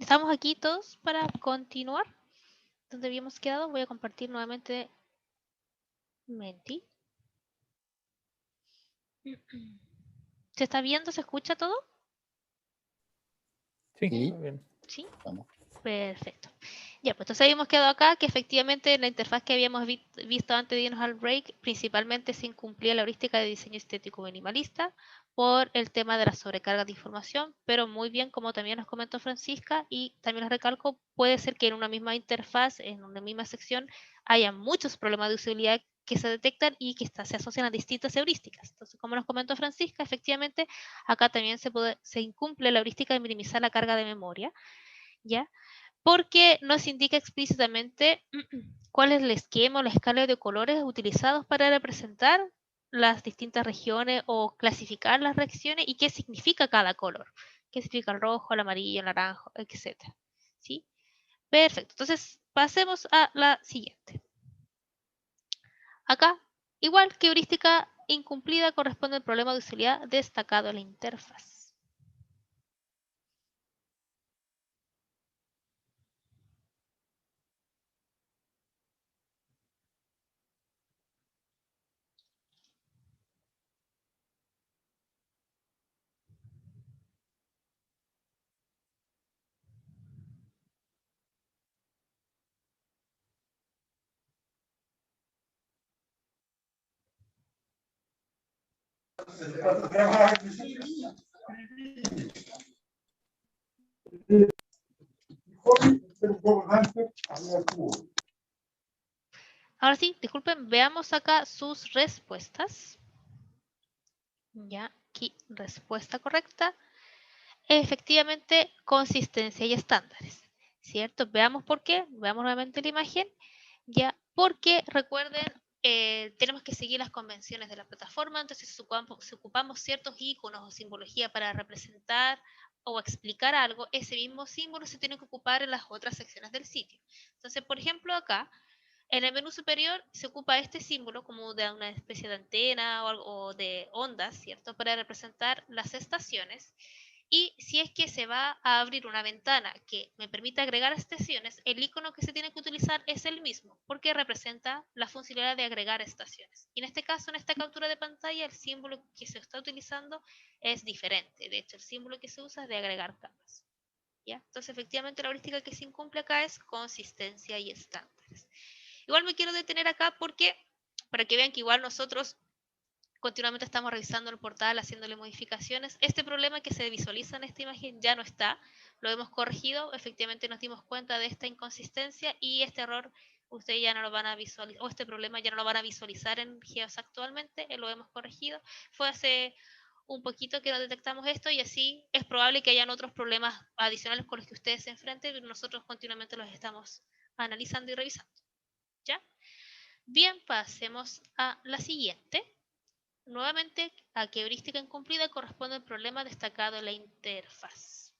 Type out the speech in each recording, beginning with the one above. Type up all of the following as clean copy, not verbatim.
¿Estamos aquí todos para continuar? ¿Dónde habíamos quedado? Voy a compartir nuevamente Menti. ¿Se está viendo? ¿Se escucha todo? Sí, Sí. muy bien. Sí. Vamos. Perfecto. Ya, pues entonces habíamos quedado acá que efectivamente la interfaz que habíamos visto antes de irnos al break principalmente se incumplía la heurística de diseño estético minimalista por el tema de la sobrecarga de información, pero muy bien, como también nos comentó Francisca, y también les recalco, puede ser que en una misma interfaz, en una misma sección, haya muchos problemas de usabilidad que se detectan y que se asocian a distintas heurísticas. Entonces, como nos comentó Francisca, efectivamente, acá también se incumple la heurística de minimizar la carga de memoria, ¿ya? Porque nos indica explícitamente cuál es el esquema o la escala de colores utilizados para representar las distintas regiones o clasificar las reacciones y qué significa cada color. ¿Qué significa el rojo, el amarillo, el naranjo, etcétera? ¿Sí? Perfecto. Entonces, pasemos a la siguiente. Acá, igual que heurística incumplida, corresponde al problema de usabilidad destacado en la interfaz. Ahora sí, disculpen, veamos acá sus respuestas. Ya, aquí respuesta correcta. Efectivamente, consistencia y estándares. ¿Cierto? Veamos por qué. Veamos nuevamente la imagen. Ya, porque recuerden, tenemos que seguir las convenciones de la plataforma. Entonces, si ocupamos ciertos iconos o simbología para representar o explicar algo, ese mismo símbolo se tiene que ocupar en las otras secciones del sitio. Entonces, por ejemplo, acá en el menú superior se ocupa este símbolo como de una especie de antena o de ondas, ¿cierto? Para representar las estaciones. Y si es que se va a abrir una ventana que me permite agregar estaciones, el icono que se tiene que utilizar es el mismo, porque representa la funcionalidad de agregar estaciones. Y en este caso, en esta captura de pantalla, el símbolo que se está utilizando es diferente. De hecho, el símbolo que se usa es de agregar capas. ¿Ya? Entonces, efectivamente, la heurística que se incumple acá es consistencia y estándares. Igual me quiero detener acá porque, para que vean que igual nosotros continuamente estamos revisando el portal, haciéndole modificaciones. Este problema que se visualiza en esta imagen ya no está, lo hemos corregido, efectivamente nos dimos cuenta de esta inconsistencia y este error ustedes ya no lo van a visualizar, o este problema ya no lo van a visualizar en GEOS actualmente, lo hemos corregido. Fue hace un poquito que no detectamos esto y así es probable que hayan otros problemas adicionales con los que ustedes se enfrenten, pero nosotros continuamente los estamos analizando y revisando. ¿Ya? Bien, pasemos a la siguiente. Nuevamente, a qué heurística incumplida corresponde el problema destacado en la interfaz.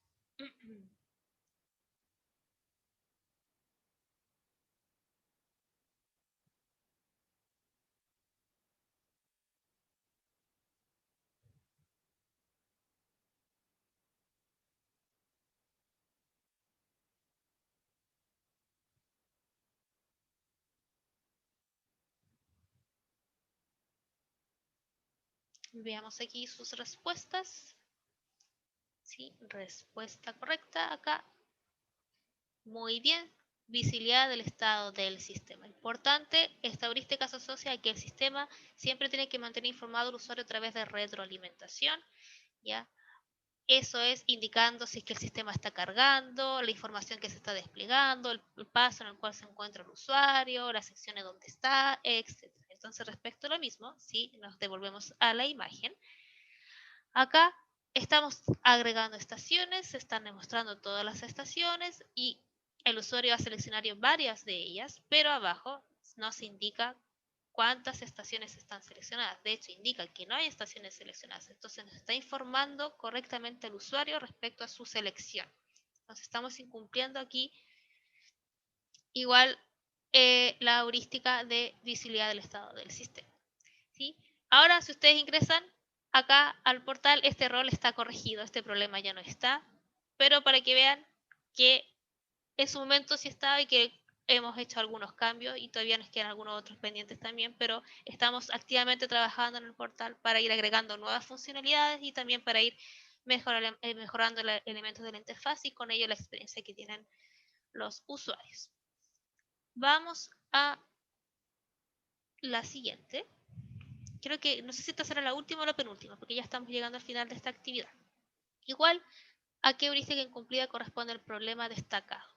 Veamos aquí sus respuestas. Sí, respuesta correcta acá. Muy bien. Visibilidad del estado del sistema. Importante, esta heurística se asocia a que el sistema siempre tiene que mantener informado al usuario a través de retroalimentación. ¿Ya? Eso es indicando si es que el sistema está cargando, la información que se está desplegando, el paso en el cual se encuentra el usuario, las secciones donde está, etc. Entonces, respecto a lo mismo, si nos devolvemos a la imagen, acá estamos agregando estaciones, se están demostrando todas las estaciones y el usuario ha seleccionado varias de ellas, pero abajo nos indica cuántas estaciones están seleccionadas. De hecho, indica que no hay estaciones seleccionadas. Entonces, nos está informando correctamente al usuario respecto a su selección. Entonces, estamos incumpliendo aquí igual la heurística de visibilidad del estado del sistema. ¿Sí? Ahora, si ustedes ingresan acá al portal, este error está corregido, este problema ya no está. Pero para que vean que en su momento sí estaba y que hemos hecho algunos cambios y todavía nos quedan algunos otros pendientes también, pero estamos activamente trabajando en el portal para ir agregando nuevas funcionalidades y también para ir mejorando los elementos de la interfaz y con ello la experiencia que tienen los usuarios. Vamos a la siguiente. Creo que, no sé si esta será la última o la penúltima, porque ya estamos llegando al final de esta actividad. Igual, ¿a qué heurística incumplida corresponde el problema destacado?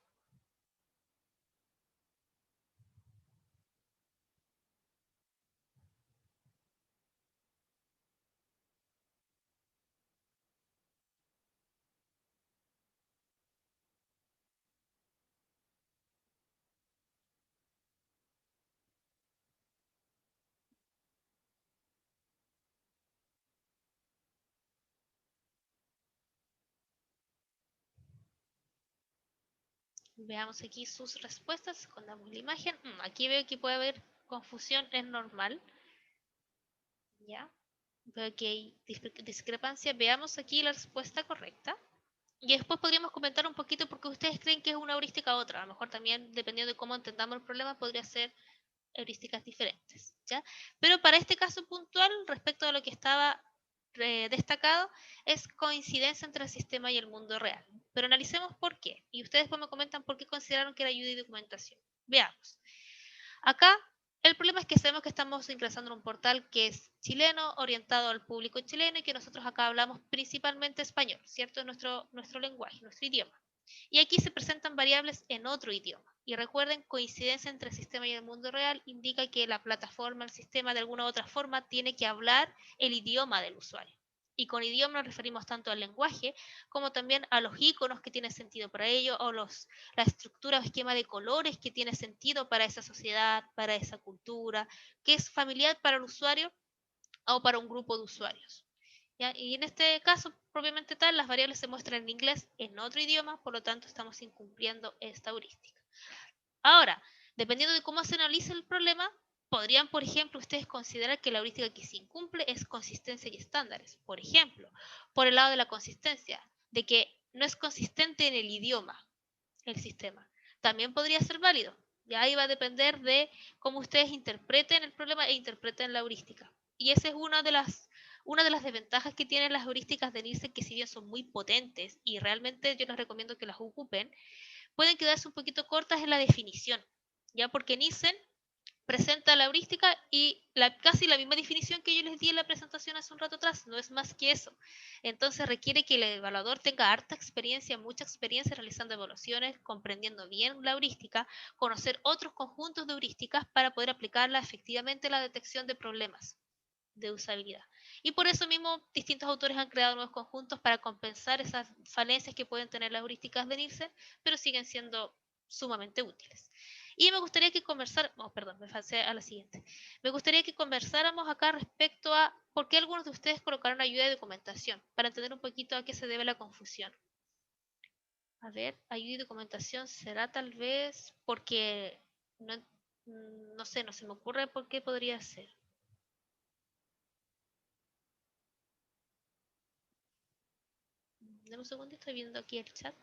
Veamos aquí sus respuestas. Escondamos la imagen. Aquí veo que puede haber confusión, es normal. ¿Ya? Veo que hay discrepancia. Veamos aquí la respuesta correcta. Y después podríamos comentar un poquito por qué ustedes creen que es una heurística u otra. A lo mejor también, dependiendo de cómo entendamos el problema, podría ser heurísticas diferentes. ¿Ya? Pero para este caso puntual, respecto a lo que estaba destacado, es coincidencia entre el sistema y el mundo real. Pero analicemos por qué. Y ustedes después me comentan por qué consideraron que era ayuda y documentación. Veamos. Acá el problema es que sabemos que estamos ingresando en un portal que es chileno, orientado al público chileno y que nosotros acá hablamos principalmente español, ¿cierto? Es nuestro lenguaje, nuestro idioma. Y aquí se presentan variables en otro idioma. Y recuerden, coincidencia entre el sistema y el mundo real indica que la plataforma, el sistema, de alguna u otra forma, tiene que hablar el idioma del usuario. Y con idioma nos referimos tanto al lenguaje como también a los iconos que tienen sentido para ello o la estructura o esquema de colores que tiene sentido para esa sociedad, para esa cultura, que es familiar para el usuario o para un grupo de usuarios. ¿Ya? Y en este caso, propiamente tal, las variables se muestran en inglés en otro idioma, por lo tanto estamos incumpliendo esta heurística. Ahora, dependiendo de cómo se analice el problema, podrían, por ejemplo, ustedes considerar que la heurística que se incumple es consistencia y estándares. Por ejemplo, por el lado de la consistencia, de que no es consistente en el idioma, el sistema. También podría ser válido. Ya ahí va a depender de cómo ustedes interpreten el problema e interpreten la heurística. Y esa es una de las desventajas que tienen las heurísticas de Nielsen, que si bien son muy potentes y realmente yo les recomiendo que las ocupen, pueden quedarse un poquito cortas en la definición. Ya porque Nielsen presenta la heurística y casi la misma definición que yo les di en la presentación hace un rato atrás, no es más que eso. Entonces requiere que el evaluador tenga harta experiencia, mucha experiencia realizando evaluaciones, comprendiendo bien la heurística, conocer otros conjuntos de heurísticas para poder aplicarla efectivamente a la detección de problemas de usabilidad. Y por eso mismo distintos autores han creado nuevos conjuntos para compensar esas falencias que pueden tener las heurísticas de Nielsen, pero siguen siendo sumamente útiles. Y me gustaría que perdón, me pasé a la siguiente. Me gustaría que conversáramos acá respecto a por qué algunos de ustedes colocaron ayuda de documentación, para entender un poquito a qué se debe la confusión. A ver, ayuda y documentación será tal vez porque no, no sé, no se me ocurre por qué podría ser. Dame un segundo, estoy viendo aquí el chat.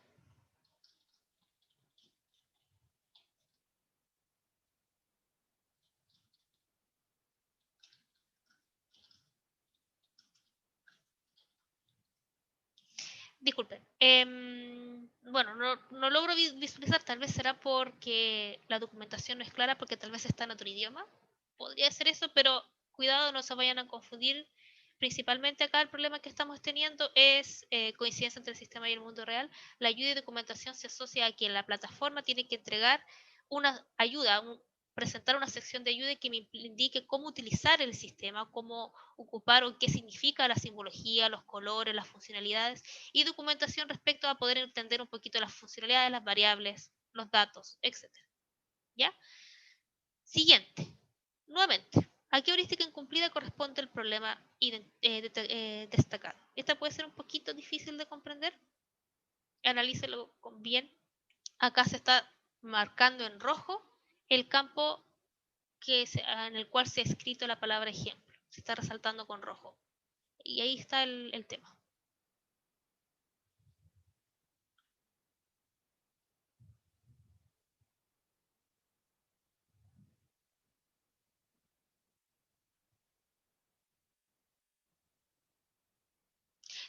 Disculpen. Bueno, no logro visualizar, tal vez será porque la documentación no es clara, porque tal vez está en otro idioma. Podría ser eso, pero cuidado, no se vayan a confundir. Principalmente acá el problema que estamos teniendo es coincidencia entre el sistema y el mundo real. La ayuda y documentación se asocia a que la plataforma tiene que entregar una ayuda, presentar una sección de ayuda que me indique cómo utilizar el sistema, cómo ocupar o qué significa la simbología, los colores, las funcionalidades y documentación respecto a poder entender un poquito las funcionalidades, las variables, los datos, etc. ¿Ya? Siguiente. Nuevamente, ¿a qué heurística incumplida corresponde el problema destacado? Esta puede ser un poquito difícil de comprender. Analícelo bien. Acá se está marcando en rojo el campo en el cual se ha escrito la palabra ejemplo. Se está resaltando con rojo. Y ahí está el tema.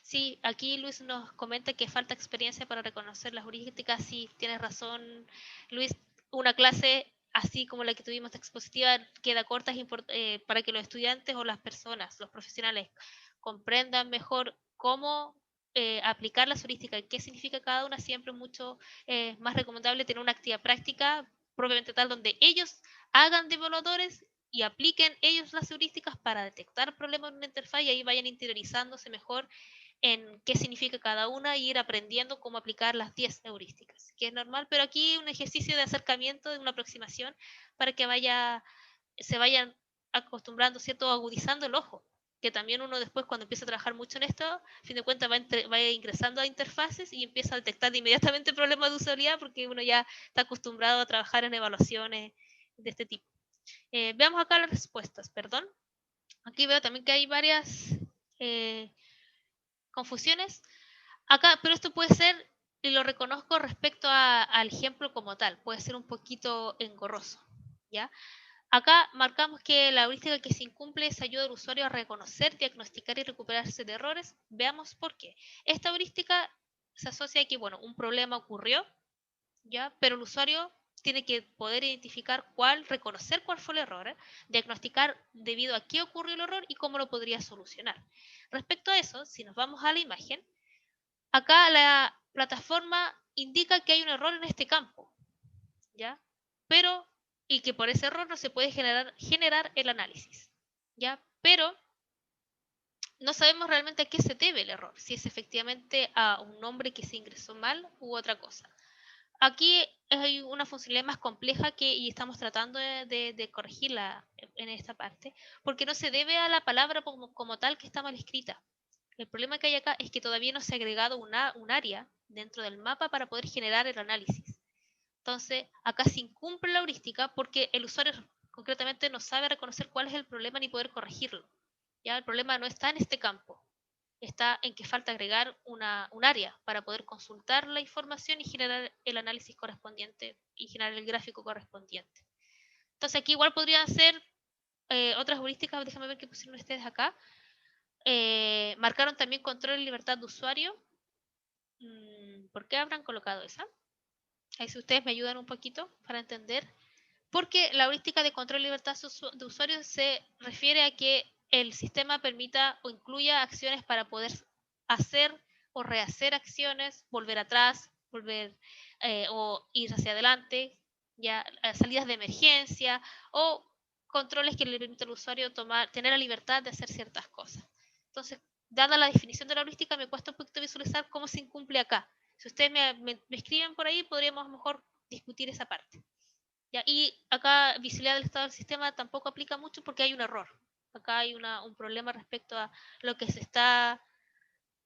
Sí, aquí Luis nos comenta que falta experiencia para reconocer las heurísticas. Sí, tienes razón, Luis. Una clase así como la que tuvimos de expositiva queda corta para que los estudiantes o las personas, los profesionales, comprendan mejor cómo aplicar las heurísticas, qué significa cada una. Siempre es mucho más recomendable tener una actividad práctica propiamente tal donde ellos hagan de evaluadores y apliquen ellos las heurísticas para detectar problemas en una interfaz y ahí vayan interiorizándose mejor en qué significa cada una y ir aprendiendo cómo aplicar las 10 heurísticas, que es normal, pero aquí un ejercicio de acercamiento, de una aproximación, para que se vayan acostumbrando, ¿cierto? Agudizando el ojo, que también uno después cuando empieza a trabajar mucho en esto, a fin de cuentas va ingresando a interfaces y empieza a detectar inmediatamente problemas de usabilidad porque uno ya está acostumbrado a trabajar en evaluaciones de este tipo. Veamos acá las respuestas, perdón. Aquí veo también que hay varias confusiones. Acá, pero esto puede ser, y lo reconozco respecto al ejemplo como tal, puede ser un poquito engorroso, ¿ya? Acá marcamos que la heurística que se incumple es ayuda al usuario a reconocer, diagnosticar y recuperarse de errores. Veamos por qué. Esta heurística se asocia a que, bueno, un problema ocurrió, ¿ya? Pero el usuario tiene que poder identificar reconocer cuál fue el error, diagnosticar debido a qué ocurrió el error y cómo lo podría solucionar. Respecto a eso, si nos vamos a la imagen, acá la plataforma indica que hay un error en este campo, ¿ya? Pero, y que por ese error no se puede generar el análisis, ¿ya? Pero no sabemos realmente a qué se debe el error, si es efectivamente a un nombre que se ingresó mal u otra cosa. Aquí hay una funcionalidad más compleja y estamos tratando de corregirla en esta parte, porque no se debe a la palabra como tal que está mal escrita. El problema que hay acá es que todavía no se ha agregado un área dentro del mapa para poder generar el análisis. Entonces, acá se incumple la heurística porque el usuario concretamente no sabe reconocer cuál es el problema ni poder corregirlo. ¿Ya? El problema no está en este campo, está en que falta agregar un área para poder consultar la información y generar el análisis correspondiente y generar el gráfico correspondiente. Entonces, aquí igual podrían ser otras heurísticas, déjame ver qué pusieron ustedes acá. Marcaron también control y libertad de usuario. ¿Por qué habrán colocado esa? Ahí si ustedes me ayudan un poquito para entender. Porque la heurística de control y libertad de usuario se refiere a que el sistema permita o incluya acciones para poder hacer o rehacer acciones, volver atrás, volver o ir hacia adelante, ya salidas de emergencia o controles que le permitan al usuario tener la libertad de hacer ciertas cosas. Entonces, dada la definición de la heurística, me cuesta un poquito visualizar cómo se incumple acá. Si ustedes me escriben por ahí, podríamos a lo mejor discutir esa parte. ¿Ya? Y acá visibilidad del estado del sistema tampoco aplica mucho porque hay un error. Acá hay un problema respecto a lo que se está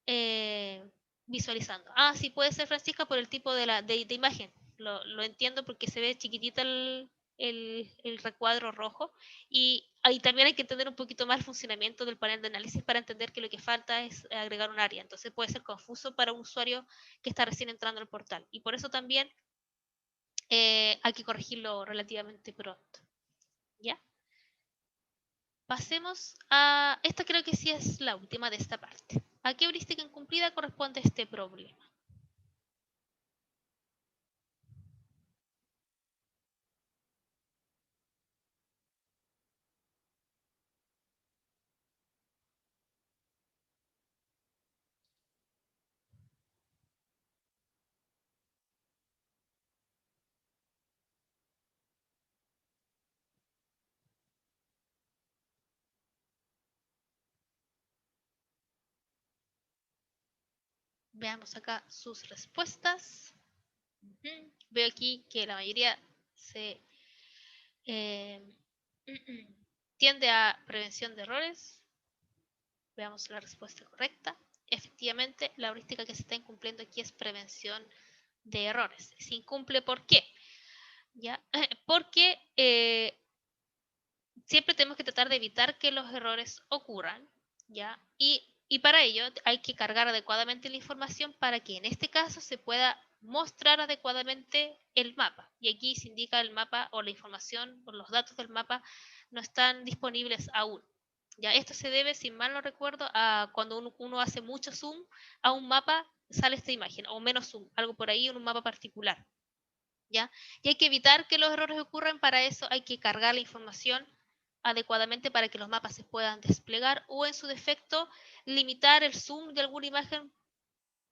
eh, visualizando. Ah, sí, puede ser Francisca por el tipo de imagen. Lo entiendo porque se ve chiquitita el recuadro rojo y ahí también hay que entender un poquito más el funcionamiento del panel de análisis para entender que lo que falta es agregar un área. Entonces puede ser confuso para un usuario que está recién entrando al portal. Y por eso también hay que corregirlo relativamente pronto. ¿Ya? Pasemos a... Esta creo que sí es la última de esta parte. ¿A qué heurística incumplida corresponde este problema? Veamos acá sus respuestas. Veo aquí que la mayoría se eh, tiende a prevención de errores. Veamos la respuesta correcta. Efectivamente, la heurística que se está incumpliendo aquí es prevención de errores. ¿Se incumple por qué? ¿Ya? Porque siempre tenemos que tratar de evitar que los errores ocurran, ¿ya? Y para ello hay que cargar adecuadamente la información para que en este caso se pueda mostrar adecuadamente el mapa. Y aquí se indica el mapa o la información o los datos del mapa no están disponibles aún, Ya, esto se debe, si mal no recuerdo, a cuando uno hace mucho zoom a un mapa, sale esta imagen, o menos zoom, algo por ahí en un mapa particular. ¿Ya? Y hay que evitar que los errores ocurran, para eso hay que cargar la información adecuadamente para que los mapas se puedan desplegar, o en su defecto limitar el zoom de alguna imagen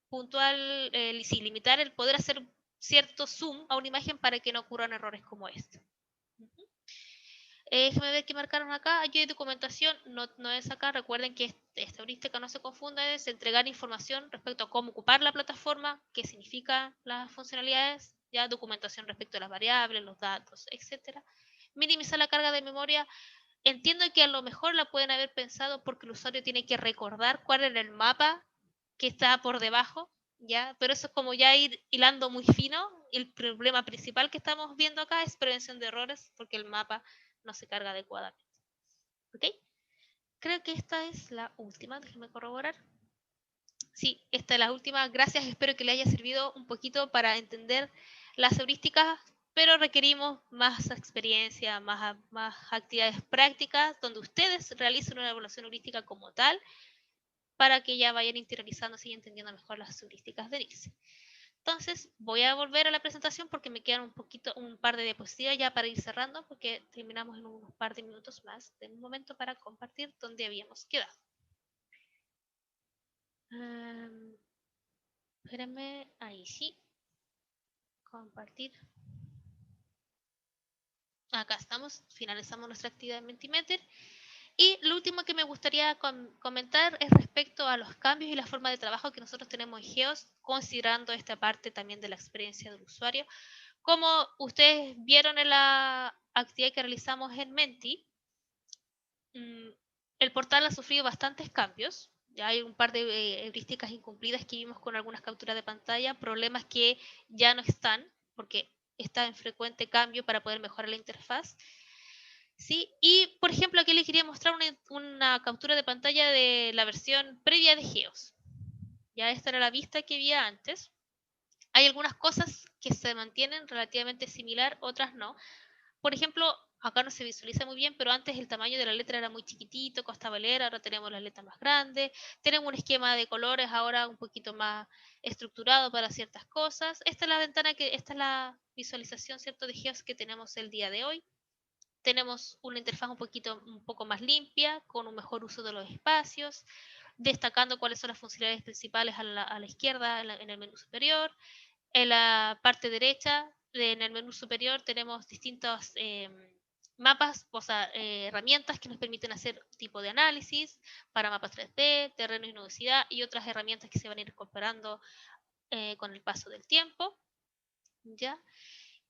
puntual, sí, limitar el poder hacer cierto zoom a una imagen para que no ocurran errores como este. Déjame ver qué marcaron acá. Aquí hay documentación, no es acá. Recuerden que esta heurística no se confunda, es entregar información respecto a cómo ocupar la plataforma, qué significan las funcionalidades, ya documentación respecto a las variables, los datos, etcétera. Minimizar la carga de memoria. Entiendo que a lo mejor la pueden haber pensado porque el usuario tiene que recordar cuál era el mapa que está por debajo, ¿ya? Pero eso es como ya ir hilando muy fino. El problema principal que estamos viendo acá es prevención de errores, porque el mapa no se carga adecuadamente. ¿Ok? Creo que esta es la última, déjenme corroborar. Sí, esta es la última. Gracias, espero que le haya servido un poquito para entender las heurísticas, pero requerimos más experiencia, más actividades prácticas, donde ustedes realicen una evaluación heurística como tal, para que ya vayan interiorizándose y entendiendo mejor las heurísticas de NICSE. Entonces, voy a volver a la presentación porque me quedan un par de diapositivas ya para ir cerrando, porque terminamos en unos par de minutos más. De un momento para compartir donde habíamos quedado. Espérenme, ahí sí. Compartir. Acá estamos, finalizamos nuestra actividad en Mentimeter. Y lo último que me gustaría comentar es respecto a los cambios y la forma de trabajo que nosotros tenemos en GEOS, considerando esta parte también de la experiencia del usuario. Como ustedes vieron en la actividad que realizamos en Menti, el portal ha sufrido bastantes cambios. Ya hay un par de heurísticas incumplidas que vimos con algunas capturas de pantalla, problemas que ya no están, porque está en frecuente cambio para poder mejorar la interfaz. ¿Sí? Y, por ejemplo, aquí les quería mostrar una captura de pantalla de la versión previa de GEOS. Ya esta era la vista que había antes. Hay algunas cosas que se mantienen relativamente similar, otras no. Por ejemplo, acá no se visualiza muy bien, pero antes el tamaño de la letra era muy chiquitito, costaba leer, ahora tenemos las letras más grandes, tenemos un esquema de colores ahora un poquito más estructurado para ciertas cosas. Esta es la ventana esta es la visualización, ¿cierto?, de GEOS que tenemos el día de hoy. Tenemos una interfaz un poco más limpia, con un mejor uso de los espacios, destacando cuáles son las funcionalidades principales a la izquierda en el menú superior. En la parte derecha, en el menú superior, tenemos distintos mapas, o sea, herramientas que nos permiten hacer tipo de análisis para mapas 3D, terreno y nubosidad, y otras herramientas que se van a ir incorporando con el paso del tiempo. ¿Ya?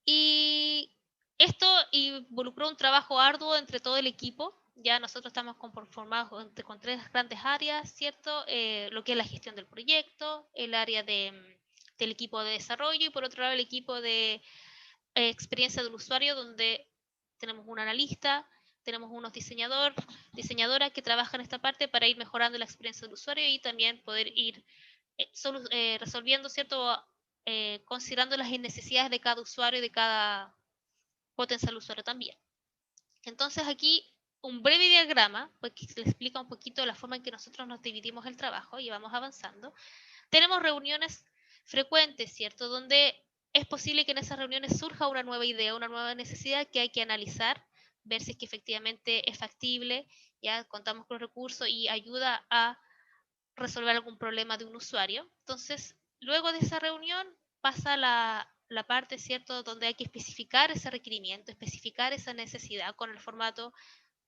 Y esto involucró un trabajo arduo entre todo el equipo. Ya nosotros estamos conformados con tres grandes áreas, ¿cierto? Lo que es la gestión del proyecto, el área del equipo de desarrollo y por otro lado el equipo de experiencia del usuario, donde tenemos un analista, tenemos unos diseñadoras que trabajan en esta parte para ir mejorando la experiencia del usuario y también poder ir resolviendo, ¿cierto? Considerando las necesidades de cada usuario y de cada potencial usuario también. Entonces aquí un breve diagrama, pues, que le explica un poquito la forma en que nosotros nos dividimos el trabajo y vamos avanzando. Tenemos reuniones frecuentes, ¿cierto? Donde es posible que en esas reuniones surja una nueva idea, una nueva necesidad que hay que analizar, ver si es que efectivamente es factible, ya contamos con recursos y ayuda a resolver algún problema de un usuario. Entonces, luego de esa reunión pasa la parte, ¿cierto?, donde hay que especificar ese requerimiento, especificar esa necesidad con el formato,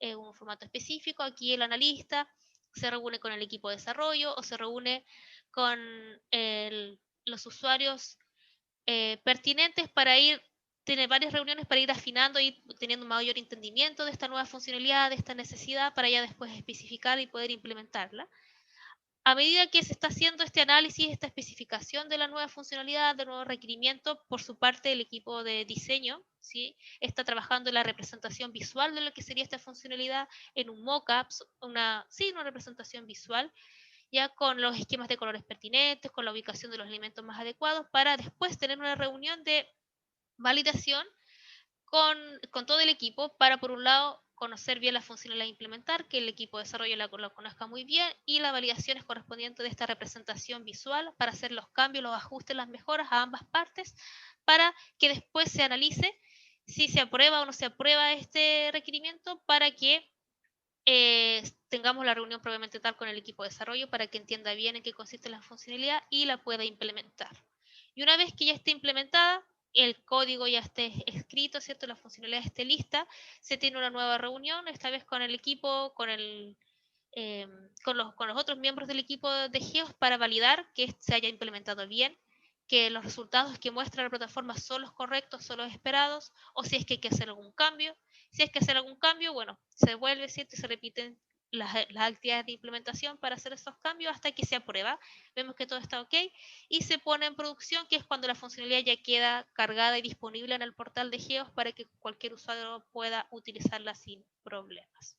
un formato específico. Aquí el analista se reúne con el equipo de desarrollo o se reúne con los usuarios pertinentes para tener varias reuniones para ir afinando y teniendo un mayor entendimiento de esta nueva funcionalidad, de esta necesidad, para ya después especificar y poder implementarla. A medida que se está haciendo este análisis, esta especificación de la nueva funcionalidad, del nuevo requerimiento, por su parte el equipo de diseño, ¿sí?, está trabajando en la representación visual de lo que sería esta funcionalidad en un mockup, una representación visual, ya con los esquemas de colores pertinentes, con la ubicación de los elementos más adecuados, para después tener una reunión de validación con todo el equipo para, por un lado, conocer bien la funcionalidad a implementar, que el equipo de desarrollo lo conozca muy bien, y las validaciones correspondientes de esta representación visual para hacer los cambios, los ajustes, las mejoras a ambas partes, para que después se analice si se aprueba o no se aprueba este requerimiento, para que tengamos la reunión previamente tal con el equipo de desarrollo para que entienda bien en qué consiste la funcionalidad y la pueda implementar. Y una vez que ya esté implementada, el código ya esté escrito, ¿cierto? La funcionalidad esté lista, se tiene una nueva reunión, esta vez con el equipo, con los otros miembros del equipo de GEOS para validar que se haya implementado bien, que los resultados que muestra la plataforma son los correctos, son los esperados, o si es que hay que hacer algún cambio. Si es que hacer algún cambio, bueno, se vuelve, ¿cierto? Y se repiten las actividades de implementación para hacer esos cambios hasta que se aprueba. Vemos que todo está ok y se pone en producción, que es cuando la funcionalidad ya queda cargada y disponible en el portal de GEOS para que cualquier usuario pueda utilizarla sin problemas.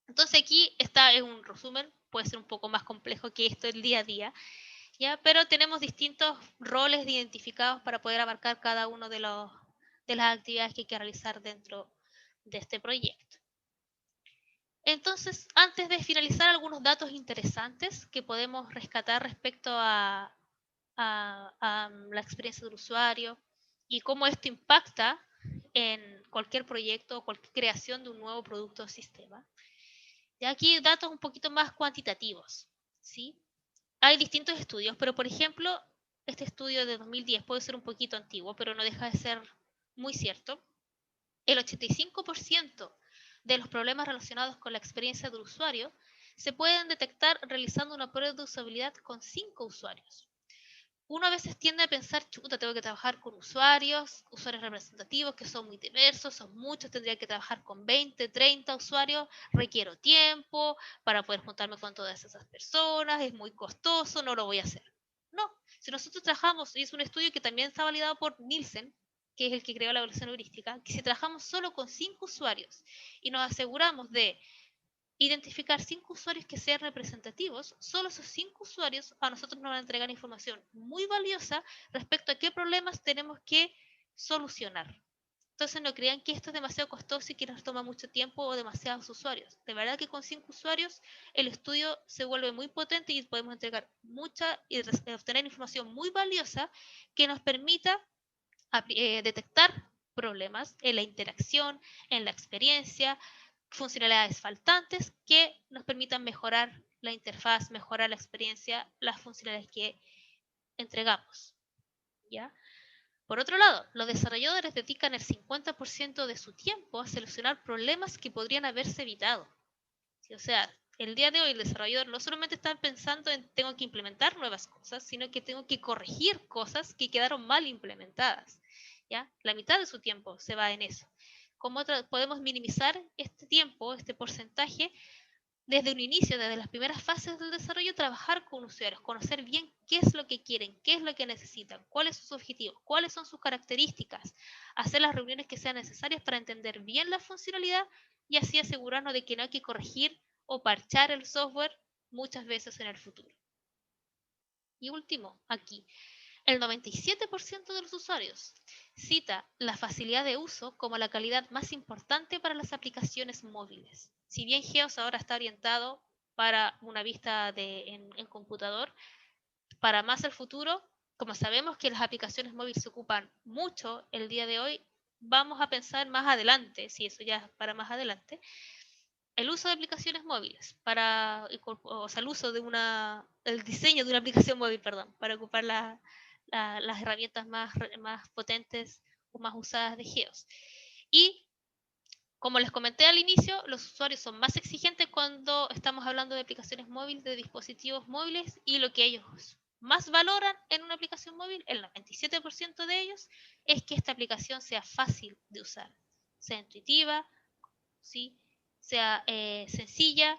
Entonces aquí está en un resumen, puede ser un poco más complejo que esto el día a día, ¿ya? Pero tenemos distintos roles identificados para poder abarcar cada uno de las actividades que hay que realizar dentro de este proyecto. Entonces, antes de finalizar, algunos datos interesantes que podemos rescatar respecto a la experiencia del usuario y cómo esto impacta en cualquier proyecto o cualquier creación de un nuevo producto o sistema. Y aquí datos un poquito más cuantitativos, ¿sí? Hay distintos estudios, pero por ejemplo, este estudio de 2010 puede ser un poquito antiguo, pero no deja de ser muy cierto. El 85% de los problemas relacionados con la experiencia del usuario se pueden detectar realizando una prueba de usabilidad con 5 usuarios. Uno a veces tiende a pensar, chuta, tengo que trabajar con usuarios representativos que son muy diversos, son muchos, tendría que trabajar con 20, 30 usuarios, requiero tiempo para poder juntarme con todas esas personas, es muy costoso, no lo voy a hacer. No, si nosotros trabajamos, y es un estudio que también está validado por Nielsen, que es el que creó la evaluación heurística, que si trabajamos solo con 5 usuarios y nos aseguramos de identificar 5 usuarios que sean representativos, solo esos 5 usuarios a nosotros nos van a entregar información muy valiosa respecto a qué problemas tenemos que solucionar. Entonces no crean que esto es demasiado costoso y que nos toma mucho tiempo o demasiados usuarios. De verdad que con 5 usuarios el estudio se vuelve muy potente y podemos entregar mucha y obtener información muy valiosa que nos permita detectar problemas en la interacción, en la experiencia, funcionalidades faltantes que nos permitan mejorar la interfaz, mejorar la experiencia, las funcionalidades que entregamos. ¿Ya? Por otro lado, los desarrolladores dedican el 50% de su tiempo a solucionar problemas que podrían haberse evitado. ¿Sí? O sea, el día de hoy el desarrollador no solamente está pensando en tengo que implementar nuevas cosas, sino que tengo que corregir cosas que quedaron mal implementadas. ¿Ya? La mitad de su tiempo se va en eso. ¿Cómo podemos minimizar este tiempo, este porcentaje? Desde un inicio, desde las primeras fases del desarrollo, trabajar con usuarios, conocer bien qué es lo que quieren, qué es lo que necesitan, cuáles son sus objetivos, cuáles son sus características, hacer las reuniones que sean necesarias para entender bien la funcionalidad y así asegurarnos de que no hay que corregir o parchar el software muchas veces en el futuro. Y último, aquí, el 97% de los usuarios cita la facilidad de uso como la calidad más importante para las aplicaciones móviles. Si bien GEOS ahora está orientado para una vista en computador, para más el futuro, como sabemos que las aplicaciones móviles se ocupan mucho el día de hoy, vamos a pensar más adelante, si eso ya es para más adelante, el uso de aplicaciones móviles o sea, el diseño de una aplicación móvil, perdón, para ocupar las herramientas más potentes o más usadas de GEOS. Y como les comenté al inicio, los usuarios son más exigentes cuando estamos hablando de aplicaciones móviles, de dispositivos móviles, y lo que ellos más valoran en una aplicación móvil, el 97% de ellos, es que esta aplicación sea fácil de usar, sea intuitiva, ¿sí? Sea sencilla,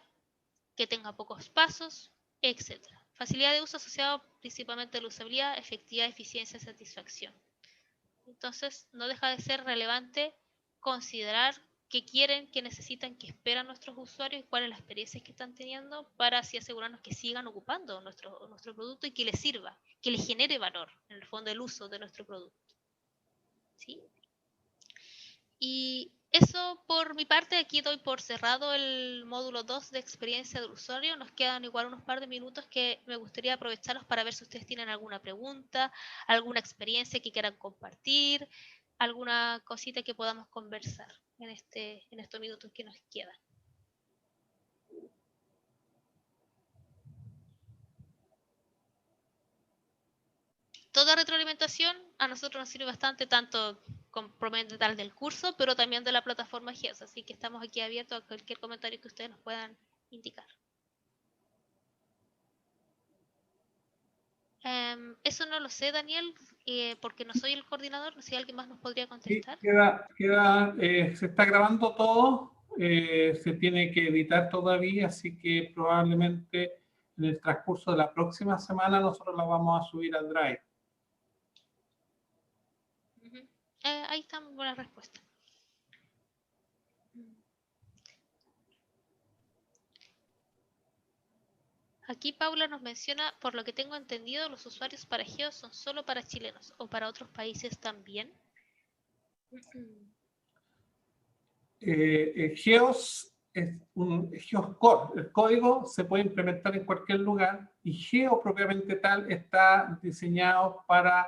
que tenga pocos pasos, etc. Facilidad de uso asociado principalmente a la usabilidad, efectividad, eficiencia, satisfacción. Entonces, no deja de ser relevante considerar qué quieren, qué necesitan, qué esperan nuestros usuarios y cuál es la experiencia que están teniendo para así asegurarnos que sigan ocupando nuestro producto y que les sirva, que les genere valor, en el fondo, el uso de nuestro producto. ¿Sí? Y Eso por mi parte, aquí doy por cerrado el módulo 2 de experiencia del usuario. Nos quedan igual unos par de minutos que me gustaría aprovecharlos para ver si ustedes tienen alguna pregunta, alguna experiencia que quieran compartir, alguna cosita que podamos conversar en estos minutos que nos quedan. Toda retroalimentación a nosotros nos sirve bastante, tanto tal del curso, pero también de la plataforma GEOS, así que estamos aquí abiertos a cualquier comentario que ustedes nos puedan indicar. Eso no lo sé, Daniel, porque no soy el coordinador, no sé si alguien más nos podría contestar. Sí, se está grabando todo, se tiene que editar todavía, así que probablemente en el transcurso de la próxima semana nosotros la vamos a subir al Drive. Ahí está una buena respuesta. Aquí Paula nos menciona, por lo que tengo entendido, los usuarios para GEOS son solo para chilenos o para otros países también. GEOS es GEOS Core. El código se puede implementar en cualquier lugar y GEO propiamente tal está diseñado para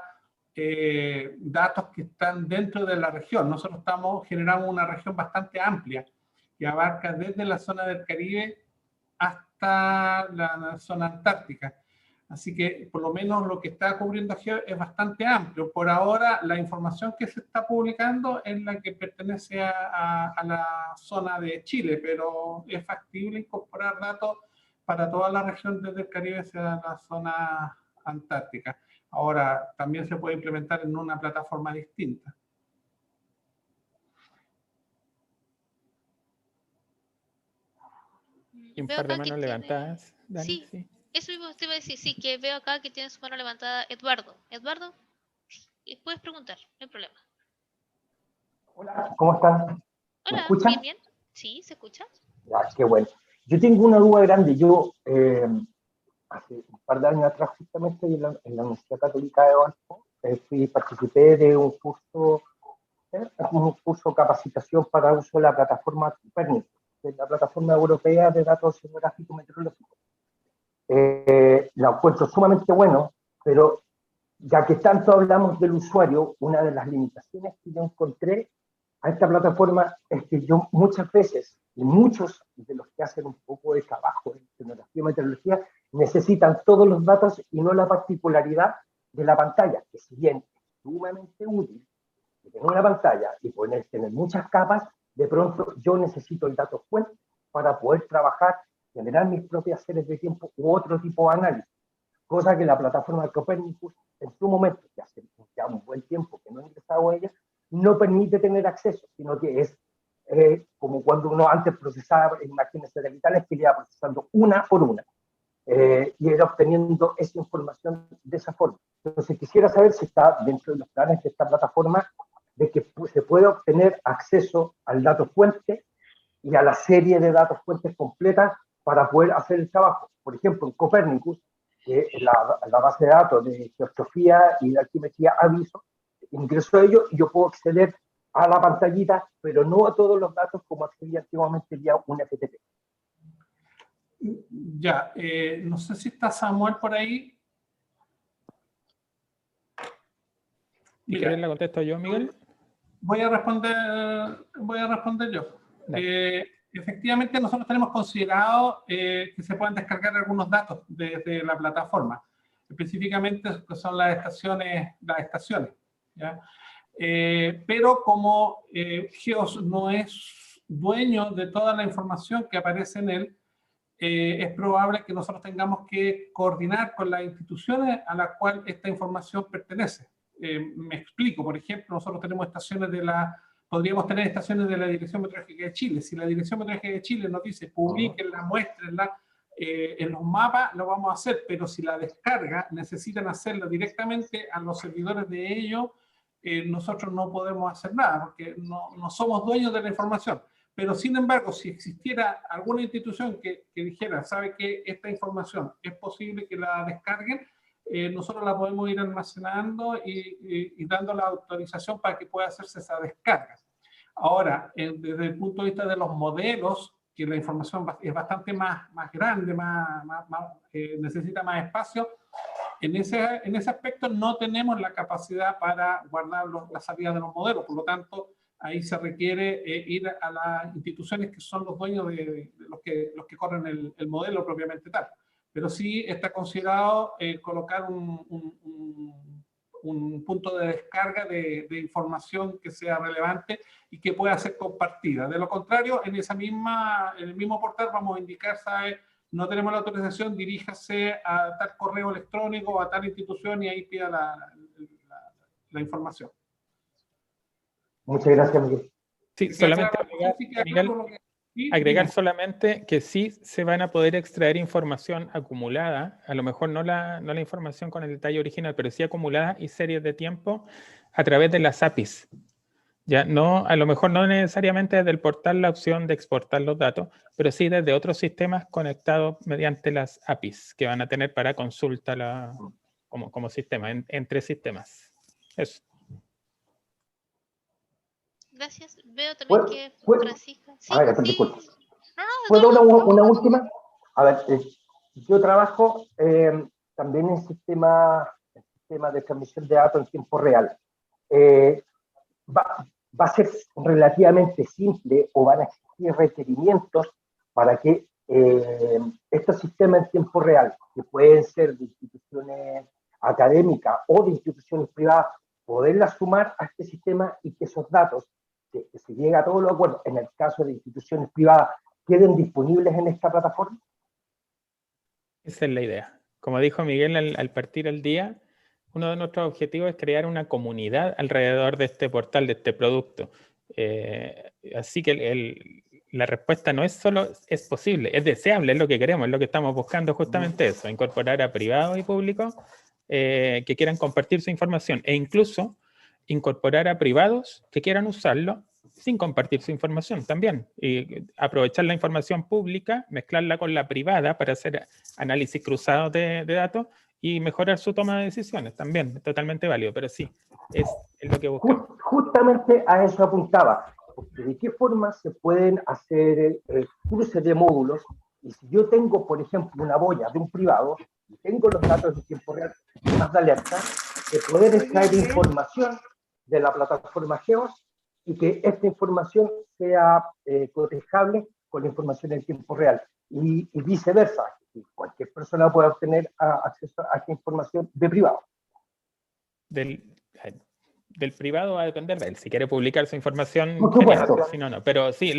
datos que están dentro de la región. Nosotros generamos una región bastante amplia que abarca desde la zona del Caribe hasta la zona antártica. Así que por lo menos lo que está cubriendo GEO es bastante amplio. Por ahora la información que se está publicando es la que pertenece a la zona de Chile, pero es factible incorporar datos para toda la región desde el Caribe hacia la zona antártica. Ahora también se puede implementar en una plataforma distinta. Y un par de manos levantadas, Dani. Sí, eso mismo te iba a decir, sí, que veo acá que tiene su mano levantada Eduardo. Eduardo, puedes preguntar, no hay problema. Hola, ¿cómo están? ¿Me Hola, escuchan? bien, bien. Sí, ¿se escucha? Ya, qué bueno. Yo tengo una duda grande. Yo hace un par de años atrás, justamente en la Universidad Católica de Valpo, participé de un curso de capacitación para uso de la plataforma Copernicus, de la plataforma europea de datos oceanográficos meteorológicos. La encuentro sumamente bueno, pero ya que tanto hablamos del usuario, una de las limitaciones que yo encontré a esta plataforma es que yo muchas veces, y muchos de los que hacen un poco de trabajo en tecnología y meteorología, necesitan todos los datos y no la particularidad de la pantalla, que si bien es sumamente útil, tener una pantalla y poder tener muchas capas, de pronto yo necesito el dato fuente para poder trabajar, generar mis propias series de tiempo u otro tipo de análisis, cosa que la plataforma de Copernicus en su momento, que hace ya un buen tiempo que no he ingresado a ella, no permite tener acceso, sino que es como cuando uno antes procesaba imágenes satelitales que le iba procesando una por una y era obteniendo esa información de esa forma. Entonces quisiera saber si está dentro de los planes de esta plataforma de que se puede obtener acceso al dato fuente y a la serie de datos fuentes completas para poder hacer el trabajo. Por ejemplo, en Copernicus, que la base de datos de geostrofía y de altimetría aviso, ingreso a ello y yo puedo acceder a la pantallita, pero no a todos los datos como accedía antiguamente vía un FTP. Ya, no sé si está Samuel por ahí. Si quieres la contesto yo, Miguel. Voy a responder yo. Efectivamente, nosotros tenemos considerado que se puedan descargar algunos datos desde la plataforma, específicamente que son las estaciones, ¿ya? Pero como GEOS no es dueño de toda la información que aparece en él, es probable que nosotros tengamos que coordinar con las instituciones a las cuales esta información pertenece. Me explico, por ejemplo, nosotros tenemos podríamos tener estaciones de la Dirección Meteorológica de Chile. Si la Dirección Meteorológica de Chile nos dice publiquenla, muéstrenla en los mapas, lo vamos a hacer, pero si la descarga necesitan hacerlo directamente a los servidores de ellos, nosotros no podemos hacer nada, porque no somos dueños de la información. Pero sin embargo, si existiera alguna institución que dijera, sabe que esta información es posible que la descarguen, nosotros la podemos ir almacenando y dando la autorización para que pueda hacerse esa descarga. Ahora, desde el punto de vista de los modelos, que la información es bastante más grande, necesita más espacio, en ese aspecto no tenemos la capacidad para guardar las salidas de los modelos, por lo tanto, ahí se requiere ir a las instituciones que son los dueños de los que corren el modelo propiamente tal. Pero sí está considerado colocar un punto de descarga de información que sea relevante y que pueda ser compartida. De lo contrario, en el mismo portal vamos a indicar, ¿sabe? No tenemos la autorización, diríjase a tal correo electrónico o a tal institución y ahí pida la información. Muchas gracias, Miguel. Sí, solamente agregar solamente que sí se van a poder extraer información acumulada, a lo mejor no la información con el detalle original, pero sí acumulada y series de tiempo a través de las APIs. Ya no, a lo mejor no necesariamente desde el portal la opción de exportar los datos, pero sí desde otros sistemas conectados mediante las APIs que van a tener para consulta como sistema, entre sistemas. Eso. Gracias. Veo también que Francisca... Sí, sí. ¿Puedo una última? A ver, yo trabajo también en sistema de transmisión de datos en tiempo real. Va a ser relativamente simple o van a existir requerimientos para que estos sistemas en tiempo real, que pueden ser de instituciones académicas o de instituciones privadas, poderlas sumar a este sistema y que esos datos, que se llega a todos los acuerdos, en el caso de instituciones privadas, queden disponibles en esta plataforma? Esa es la idea. Como dijo Miguel al partir el día, uno de nuestros objetivos es crear una comunidad alrededor de este portal, de este producto. Así que la respuesta no es solo es posible, es deseable, es lo que queremos, es lo que estamos buscando justamente eso, incorporar a privados y públicos que quieran compartir su información e incluso incorporar a privados que quieran usarlo sin compartir su información también y aprovechar la información pública, mezclarla con la privada para hacer análisis cruzados de datos y mejorar su toma de decisiones también, totalmente válido, pero sí, es lo que buscamos. Justamente a eso apuntaba, porque de qué forma se pueden hacer cruces de módulos, y si yo tengo, por ejemplo, una boya de un privado, y tengo los datos de tiempo real, más de alerta, de poder extraer información de la plataforma Geos, y que esta información sea cotejable con la información en tiempo real, y viceversa. Cualquier persona puede obtener acceso a esta información de privado. Del privado va a depender de él. Si quiere publicar su información, si no, no. Pero sí,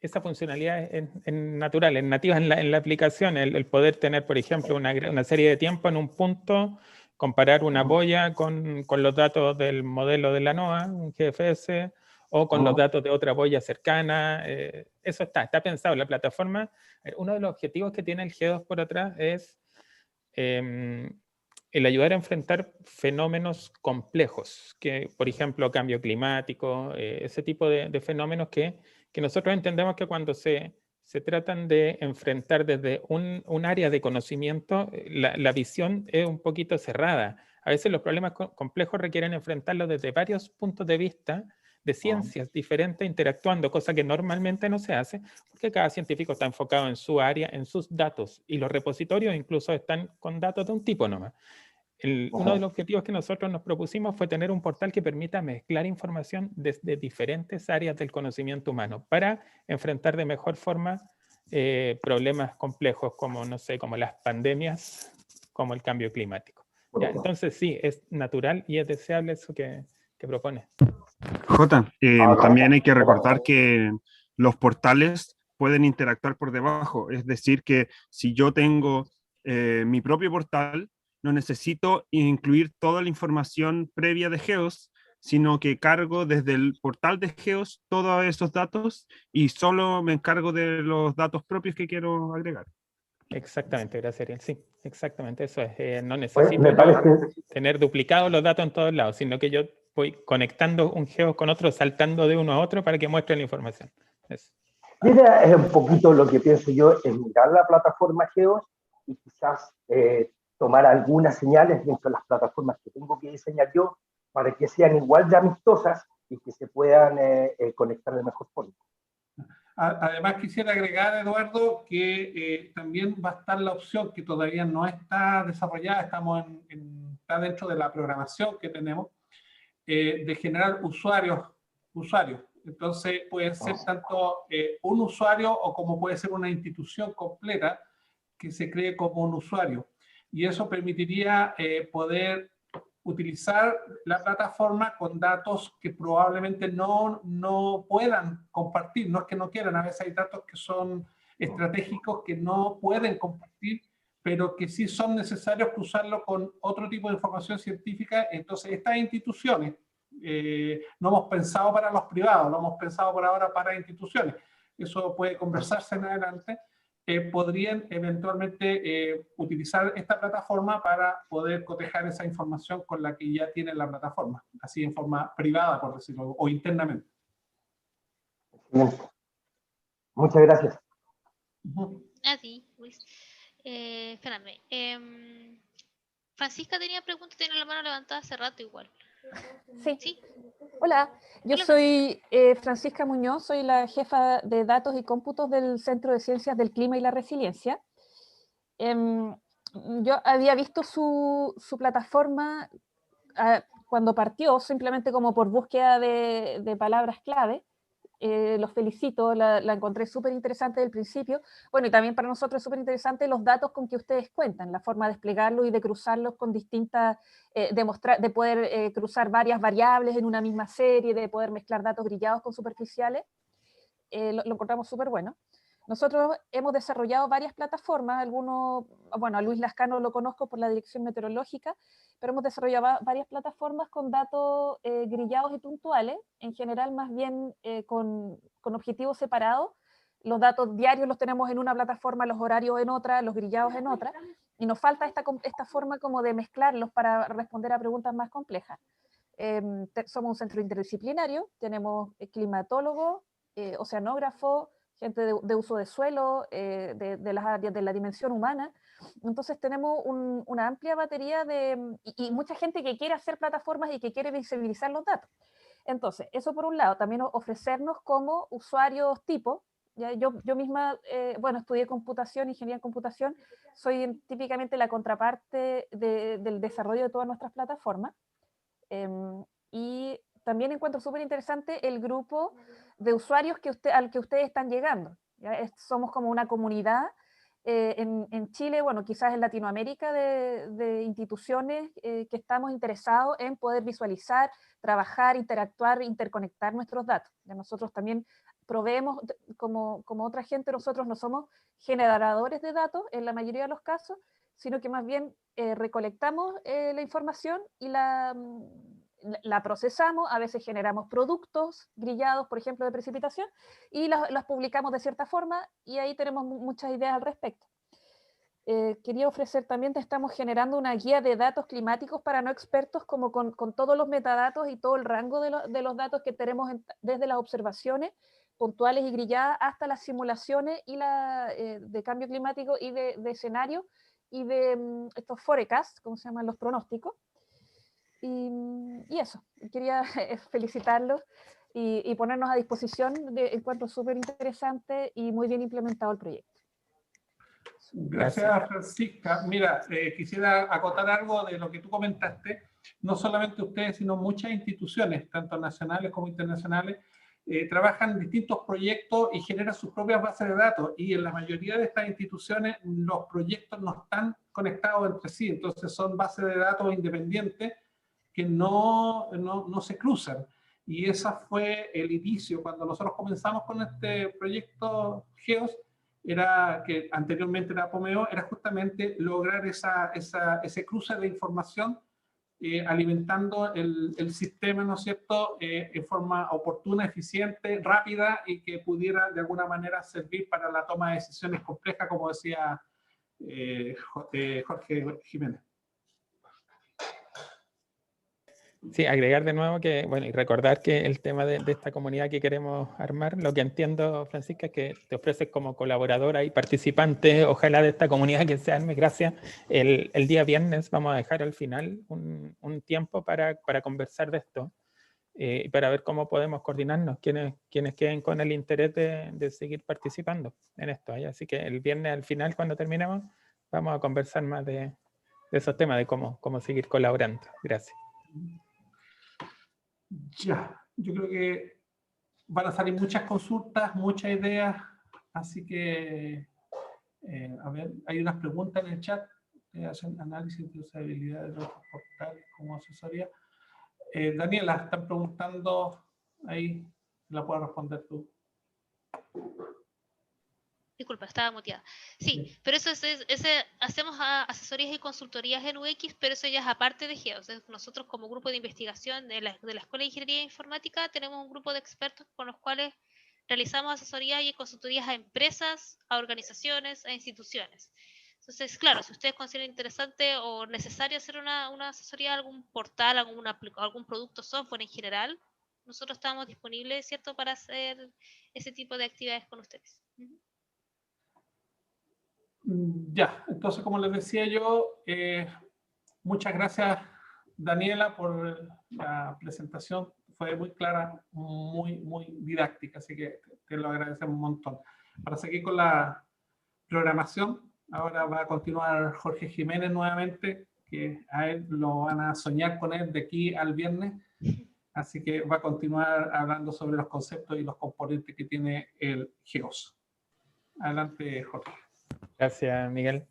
esa funcionalidad es natural, es nativa en la aplicación. El poder tener, por ejemplo, una serie de tiempo en un punto, comparar una boya con los datos del modelo de la NOAA, un GFS, o con los datos de otra boya cercana. Eso está pensado en la plataforma. Uno de los objetivos que tiene el G2 por atrás es el ayudar a enfrentar fenómenos complejos, que por ejemplo cambio climático, ese tipo de fenómenos que nosotros entendemos que cuando se tratan de enfrentar desde un área de conocimiento, la visión es un poquito cerrada. A veces los problemas complejos requieren enfrentarlos desde varios puntos de vista de ciencias diferentes interactuando, cosa que normalmente no se hace, porque cada científico está enfocado en su área, en sus datos, y los repositorios incluso están con datos de un tipo nomás. Uno de los objetivos que nosotros nos propusimos fue tener un portal que permita mezclar información desde diferentes áreas del conocimiento humano para enfrentar de mejor forma problemas complejos como, no sé, como las pandemias, como el cambio climático. ¿Ya? Entonces sí, es natural y es deseable eso que propone. Jota, también hay que recordar que los portales pueden interactuar por debajo, es decir, que si yo tengo mi propio portal, no necesito incluir toda la información previa de Geos, sino que cargo desde el portal de Geos todos esos datos y solo me encargo de los datos propios que quiero agregar. Exactamente, gracias Ariel. Sí, exactamente, eso es. No necesito tener duplicados los datos en todos lados, sino que yo voy conectando un Geos con otro, saltando de uno a otro para que muestre la información. Eso. La idea es un poquito lo que pienso yo, es mirar la plataforma Geos y quizás tomar algunas señales dentro de las plataformas que tengo que diseñar yo para que sean igual de amistosas y que se puedan conectar de mejor forma. Además, quisiera agregar, Eduardo, que también va a estar la opción que todavía no está desarrollada, está dentro de la programación que tenemos, de generar usuarios. Entonces, puede ser tanto un usuario o como puede ser una institución completa que se cree como un usuario. Y eso permitiría poder utilizar la plataforma con datos que probablemente no puedan compartir. No es que no quieran, a veces hay datos que son estratégicos que no pueden compartir, pero que sí son necesarios cruzarlo con otro tipo de información científica. Entonces, estas instituciones, no hemos pensado para los privados, lo hemos pensado por ahora para instituciones. Eso puede conversarse en adelante. Podrían eventualmente utilizar esta plataforma para poder cotejar esa información con la que ya tienen la plataforma, así en forma privada, por decirlo, o internamente. Excelente. Muchas gracias. Así, Luis. Espérame. Francisca tenía preguntas, tiene la mano levantada hace rato igual. Sí. ¿Sí? Hola, yo Hola, soy Francisca Muñoz, soy la jefa de datos y cómputos del Centro de Ciencias del Clima y la Resiliencia. Yo había visto su plataforma cuando partió, simplemente como por búsqueda de palabras clave. Los felicito, la encontré súper interesante del principio. Bueno, y también para nosotros es súper interesante los datos con que ustedes cuentan, la forma de desplegarlos y de cruzarlos con distintas, de poder cruzar varias variables en una misma serie, de poder mezclar datos grillados con superficiales. Lo encontramos súper bueno. Nosotros hemos desarrollado varias plataformas, algunos, bueno, a Luis Lascano lo conozco por la dirección meteorológica, pero hemos desarrollado varias plataformas con datos grillados y puntuales, en general más bien con objetivos separados. Los datos diarios los tenemos en una plataforma, los horarios en otra, los grillados en otra, y nos falta esta forma como de mezclarlos para responder a preguntas más complejas. Somos un centro interdisciplinario, tenemos climatólogos, oceanógrafo, gente de uso de suelo, de las áreas de la dimensión humana. Entonces tenemos una amplia batería y mucha gente que quiere hacer plataformas y que quiere visibilizar los datos. Entonces, eso por un lado, también ofrecernos como usuarios tipo. ¿Ya? Yo misma, bueno, estudié computación, ingeniería en computación, soy típicamente la contraparte del desarrollo de todas nuestras plataformas. Y también encuentro súper interesante el grupo de usuarios al que ustedes están llegando. ¿Ya? Somos como una comunidad en Chile, bueno, quizás en Latinoamérica, de instituciones que estamos interesados en poder visualizar, trabajar, interactuar, interconectar nuestros datos. ¿Ya? Nosotros también proveemos, como otra gente, nosotros no somos generadores de datos en la mayoría de los casos, sino que más bien recolectamos la información y la procesamos, a veces generamos productos grillados, por ejemplo, de precipitación, y las publicamos de cierta forma, y ahí tenemos muchas ideas al respecto. Quería ofrecer también, estamos generando una guía de datos climáticos para no expertos, como con todos los metadatos y todo el rango de los datos que tenemos desde las observaciones puntuales y grilladas hasta las simulaciones y de cambio climático y de escenario, y de estos forecasts, ¿cómo se llaman? Los pronósticos. Y eso, quería felicitarlos y ponernos a disposición. Encuentro súper interesante y muy bien implementado el proyecto. Gracias, Francisca. Mira, quisiera acotar algo de lo que tú comentaste. No solamente ustedes, sino muchas instituciones, tanto nacionales como internacionales, trabajan en distintos proyectos y generan sus propias bases de datos. Y en la mayoría de estas instituciones los proyectos no están conectados entre sí. Entonces son bases de datos independientes que no se cruzan. Y ese fue el inicio. Cuando nosotros comenzamos con este proyecto GEOS, que anteriormente era Pomeo, era justamente lograr ese cruce de información alimentando el sistema, ¿no es cierto?, en forma oportuna, eficiente, rápida, y que pudiera de alguna manera servir para la toma de decisiones complejas, como decía Jorge Jiménez. Sí, agregar de nuevo que, bueno, y recordar que el tema de esta comunidad que queremos armar, lo que entiendo, Francisca, es que te ofreces como colaboradora y participante, ojalá, de esta comunidad que se arme. Gracias. El día viernes vamos a dejar al final un tiempo para conversar de esto. para ver cómo podemos coordinarnos, quienes queden con el interés de seguir participando en esto. Así que el viernes al final, cuando terminemos, vamos a conversar más de esos temas, de cómo seguir colaborando. Gracias. Ya, yo creo que van a salir muchas consultas, muchas ideas, así que, a ver, hay unas preguntas en el chat que hacen análisis de usabilidad de los portales como asesoría. Daniela, están preguntando ahí, la puedes responder tú. Disculpa, estaba muteada. Sí, pero eso hacemos asesorías y consultorías en UX, pero eso ya es aparte de GEOS. Nosotros como grupo de investigación de la Escuela de Ingeniería Informática tenemos un grupo de expertos con los cuales realizamos asesorías y consultorías a empresas, a organizaciones, a instituciones. Entonces, claro, si ustedes consideran interesante o necesario hacer una asesoría a algún portal, algún producto software en general, nosotros estamos disponibles, ¿cierto?, para hacer ese tipo de actividades con ustedes. Ya, entonces como les decía yo, muchas gracias Daniela por la presentación, fue muy clara, muy didáctica, así que te lo agradecemos un montón. Para seguir con la programación, ahora va a continuar Jorge Jiménez nuevamente, que a él lo van a soñar con él de aquí al viernes, así que va a continuar hablando sobre los conceptos y los componentes que tiene el GEOS. Adelante, Jorge. Gracias, Miguel.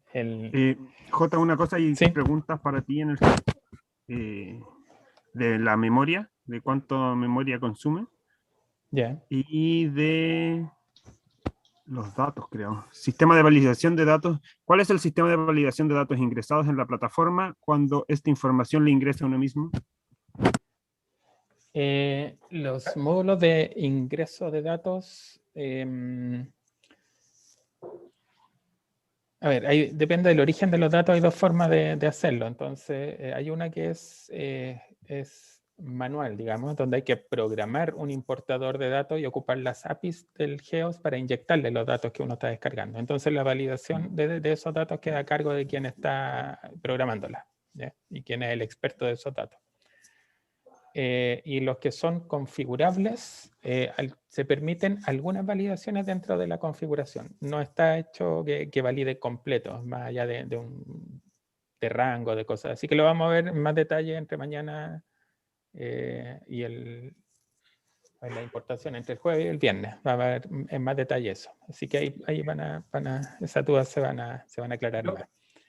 Jota, una cosa, y ¿Sí? preguntas para ti en el de la memoria, de cuánto memoria consume. Ya. Y de los datos, creo. Sistema de validación de datos. ¿Cuál es el sistema de validación de datos ingresados en la plataforma cuando esta información le ingresa a uno mismo? Los módulos de ingreso de datos, a ver, depende del origen de los datos, hay dos formas de hacerlo. Entonces, hay una que es manual, digamos, donde hay que programar un importador de datos y ocupar las APIs del GEOS para inyectarle los datos que uno está descargando. Entonces, la validación de esos datos queda a cargo de quien está programándola, ¿ya? Y quien es el experto de esos datos. Y los que son configurables, se permiten algunas validaciones dentro de la configuración. No está hecho que valide completo, más allá de rango, de cosas. Así que lo vamos a ver en más detalle entre mañana y la importación entre el jueves y el viernes. Va a ver en más detalle eso. Así que ahí esas dudas se van a aclarar más.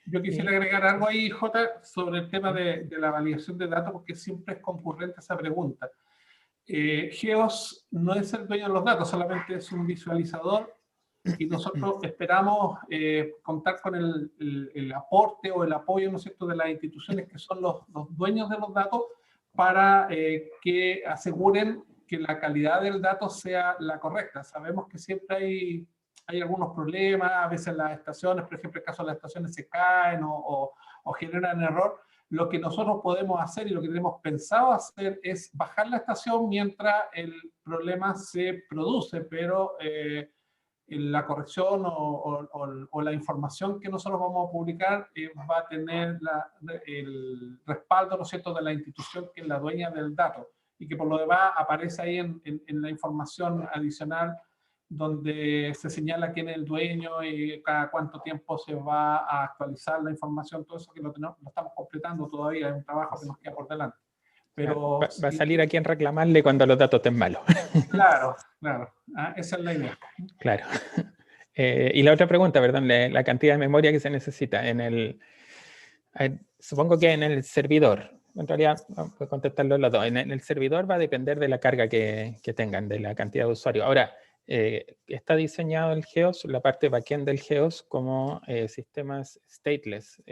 Yo quisiera agregar algo ahí, Jota, sobre el tema de la validación de datos, porque siempre es concurrente esa pregunta. GEOS no es el dueño de los datos, solamente es un visualizador y nosotros esperamos contar con el aporte o el apoyo, ¿no es cierto?, de las instituciones que son los dueños de los datos para que aseguren que la calidad del dato sea la correcta. Sabemos que siempre hay algunos problemas, a veces las estaciones, por ejemplo, en el caso de las estaciones se caen o generan error. Lo que nosotros podemos hacer y lo que tenemos pensado hacer es bajar la estación mientras el problema se produce, pero la corrección o la información que nosotros vamos a publicar va a tener el respaldo, ¿no es cierto?, de la institución que es la dueña del dato y que por lo demás aparece ahí en la información adicional donde se señala quién es el dueño y cada cuánto tiempo se va a actualizar la información, todo eso que lo estamos completando todavía, es un trabajo que nos queda por delante. Pero va a salir a quien reclamarle cuando los datos estén malos. Claro, esa es la idea. Claro. Y la otra pregunta, perdón, la cantidad de memoria que se necesita supongo que en el servidor. En realidad, voy a contestarlo los dos. En el servidor va a depender de la carga que tengan, de la cantidad de usuarios. Ahora, está diseñado el GEOS, la parte backend del GEOS, como sistemas stateless.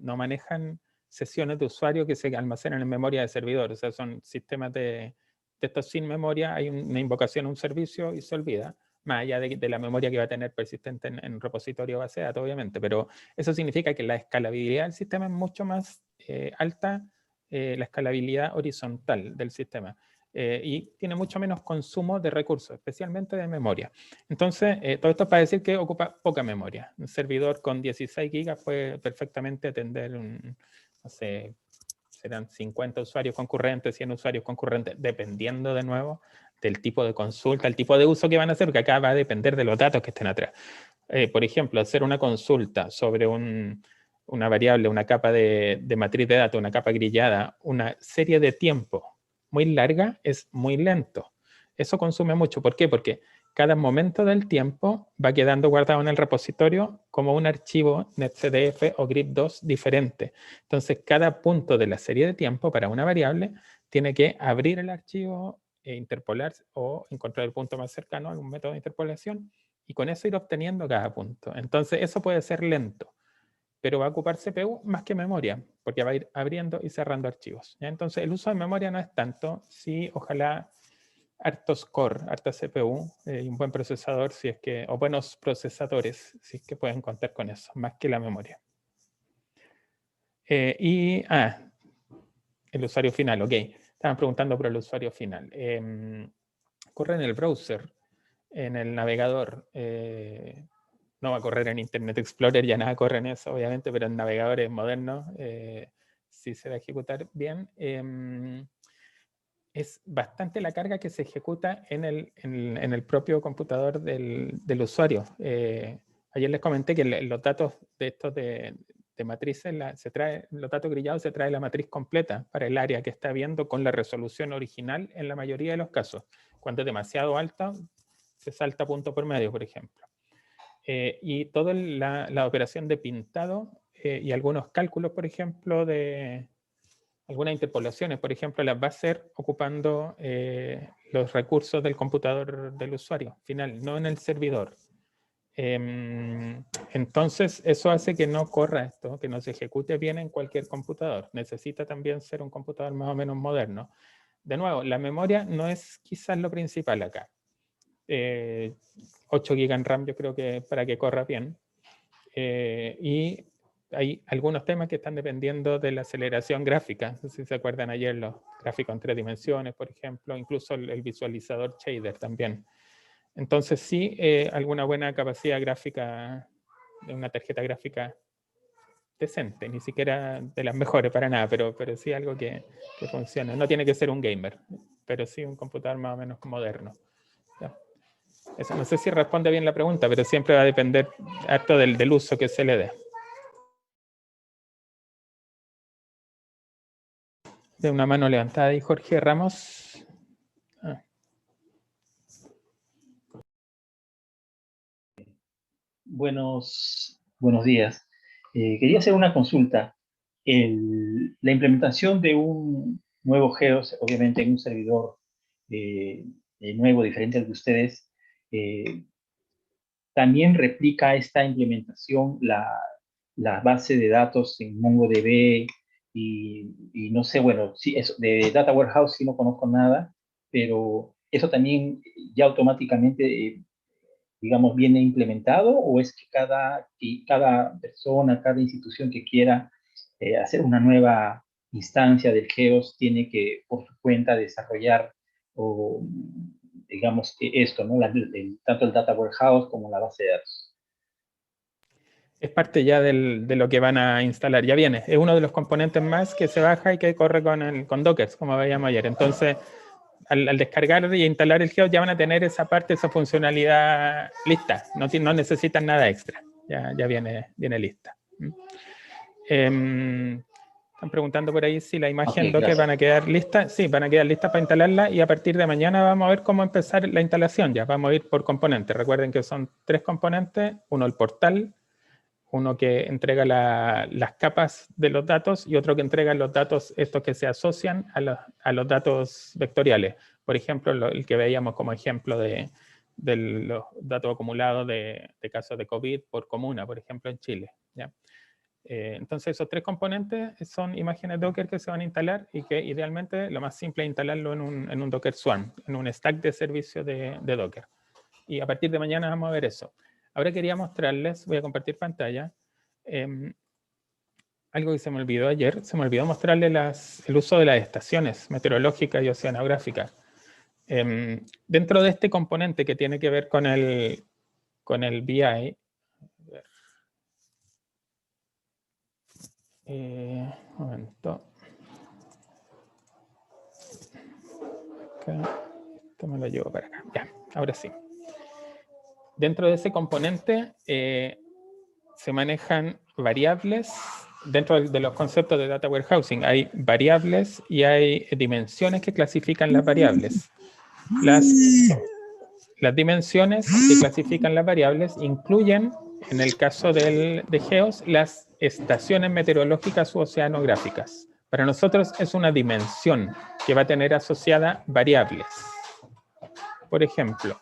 No manejan sesiones de usuario que se almacenan en memoria de servidor. O sea, son sistemas de estos sin memoria. Hay una invocación a un servicio y se olvida. Más allá de la memoria que va a tener persistente en repositorio base de datos, obviamente. Pero eso significa que la escalabilidad del sistema es mucho más alta, la escalabilidad horizontal del sistema. Y tiene mucho menos consumo de recursos, especialmente de memoria. Entonces, todo esto es para decir que ocupa poca memoria. Un servidor con 16 gigas puede perfectamente atender no sé, serán 50 usuarios concurrentes, 100 usuarios concurrentes, dependiendo de nuevo del tipo de consulta, el tipo de uso que van a hacer, porque acá va a depender de los datos que estén atrás. Por ejemplo, hacer una consulta sobre una variable, una capa de matriz de datos, una capa grillada, una serie de tiempo muy larga es muy lento. Eso consume mucho. ¿Por qué? Porque cada momento del tiempo va quedando guardado en el repositorio como un archivo netcdf o grip2 diferente. Entonces, cada punto de la serie de tiempo para una variable tiene que abrir el archivo, interpolar o encontrar el punto más cercano, algún método de interpolación, y con eso ir obteniendo cada punto. Entonces, eso puede ser lento, pero va a ocupar CPU más que memoria, porque va a ir abriendo y cerrando archivos. ¿Ya? Entonces, el uso de memoria no es tanto, sí, ojalá hartos core, harta CPU y un buen procesador, si es que, o buenos procesadores, si es que pueden contar con eso, más que la memoria. El usuario final, ok. Estaban preguntando por el usuario final. Corre en el browser, en el navegador. No va a correr en Internet Explorer, ya nada corre en eso, obviamente, pero en navegadores modernos sí se va a ejecutar bien. Es bastante la carga que se ejecuta en el propio computador del usuario. Ayer les comenté que los datos de estos de matrices, los datos grillados se trae la matriz completa para el área que está viendo con la resolución original en la mayoría de los casos. Cuando es demasiado alta, se salta punto por medio, por ejemplo. Y toda la operación de pintado y algunos cálculos, por ejemplo, de algunas interpolaciones, por ejemplo, las va a hacer ocupando los recursos del computador del usuario final, no en el servidor. Entonces, eso hace que no corra esto, que no se ejecute bien en cualquier computador. Necesita también ser un computador más o menos moderno. De nuevo, la memoria no es quizás lo principal acá. 8 GB en RAM yo creo que para que corra bien. Y hay algunos temas que están dependiendo de la aceleración gráfica. No sé si se acuerdan ayer los gráficos en 3 dimensiones, por ejemplo, incluso el visualizador shader también. Entonces sí, alguna buena capacidad gráfica de una tarjeta gráfica decente, ni siquiera de las mejores para nada, pero sí algo que funcione. No tiene que ser un gamer, pero sí un computador más o menos moderno. ¿Ya? Eso, no sé si responde bien la pregunta, pero siempre va a depender harto del uso que se le dé. De una mano levantada ahí, Jorge Ramos. Buenos días. Quería hacer una consulta. La implementación de un nuevo GEOS, obviamente en un servidor nuevo, diferente al de ustedes, también replica esta implementación la base de datos en MongoDB y no sé, bueno, sí, eso, de Data Warehouse sí no conozco nada, pero eso también ya automáticamente digamos, viene implementado o es que cada persona, cada institución que quiera hacer una nueva instancia del GEOS tiene que, por su cuenta, desarrollar o, digamos, esto, ¿no? Tanto el Data Warehouse como la base de datos? Es parte ya de lo que van a instalar, ya viene. Es uno de los componentes más que se baja y que corre con Docker, como veíamos ayer. Entonces, al descargar y instalar el GEOS ya van a tener esa parte, esa funcionalidad lista. No necesitan nada extra. Ya viene lista. Están preguntando por ahí si la imagen Docker van a quedar listas. Sí, van a quedar listas para instalarla y a partir de mañana vamos a ver cómo empezar la instalación. Ya vamos a ir por componentes. Recuerden que son 3 componentes. Uno, el portal. Uno que entrega las capas de los datos y otro que entrega los datos estos que se asocian a los datos vectoriales. Por ejemplo, el que veíamos como ejemplo de los datos acumulados de casos de COVID por comuna, por ejemplo, en Chile. ¿Ya? Entonces, esos 3 componentes son imágenes Docker que se van a instalar y que idealmente lo más simple es instalarlo en un Docker Swarm, en un stack de servicio de Docker. Y a partir de mañana vamos a ver eso. Ahora quería mostrarles, voy a compartir pantalla, algo que se me olvidó ayer, se me olvidó mostrarles el uso de las estaciones meteorológicas y oceanográficas. Dentro de este componente que tiene que ver con el BI, un momento. acá. Esto me lo llevo para acá. Ya, ahora sí. Dentro de ese componente se manejan variables. Dentro de los conceptos de Data Warehousing hay variables y hay dimensiones que clasifican las variables. Las dimensiones que clasifican las variables incluyen, en el caso de GEOS, las estaciones meteorológicas u oceanográficas. Para nosotros es una dimensión que va a tener asociada variables. Por ejemplo,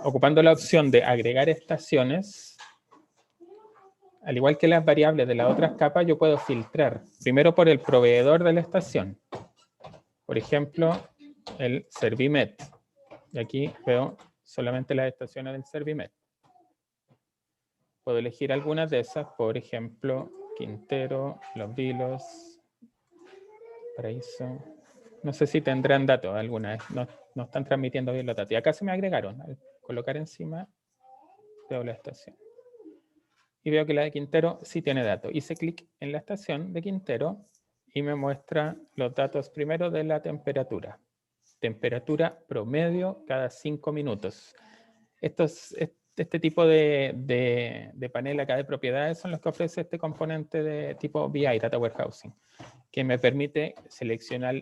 ocupando la opción de agregar estaciones, al igual que las variables de las otras capas, yo puedo filtrar primero por el proveedor de la estación. Por ejemplo, el Servimet. Y aquí veo solamente las estaciones del Servimet. Puedo elegir algunas de esas, por ejemplo, Quintero, Los Vilos, Paraíso. No sé si tendrán datos algunas, no están transmitiendo bien los datos. Y acá se me agregaron. Al colocar encima, veo la estación. Y veo que la de Quintero sí tiene datos. Hice clic en la estación de Quintero y me muestra los datos primero de la temperatura. Temperatura promedio cada 5 minutos. Este tipo de panel acá de propiedades son los que ofrece este componente de tipo BI, Data Warehousing, que me permite seleccionar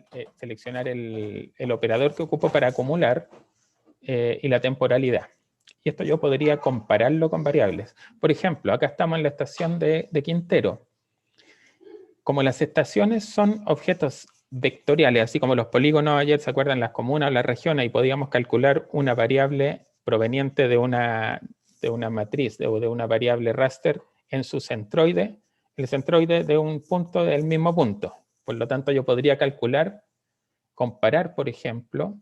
el operador que ocupo para acumular y la temporalidad. Y esto yo podría compararlo con variables. Por ejemplo, acá estamos en la estación de Quintero. Como las estaciones son objetos vectoriales, así como los polígonos, ayer se acuerdan las comunas o las regiones, y podíamos calcular una variable proveniente de una matriz o de una variable raster en su centroide, el centroide de un punto del mismo punto. Por lo tanto, yo podría comparar, por ejemplo,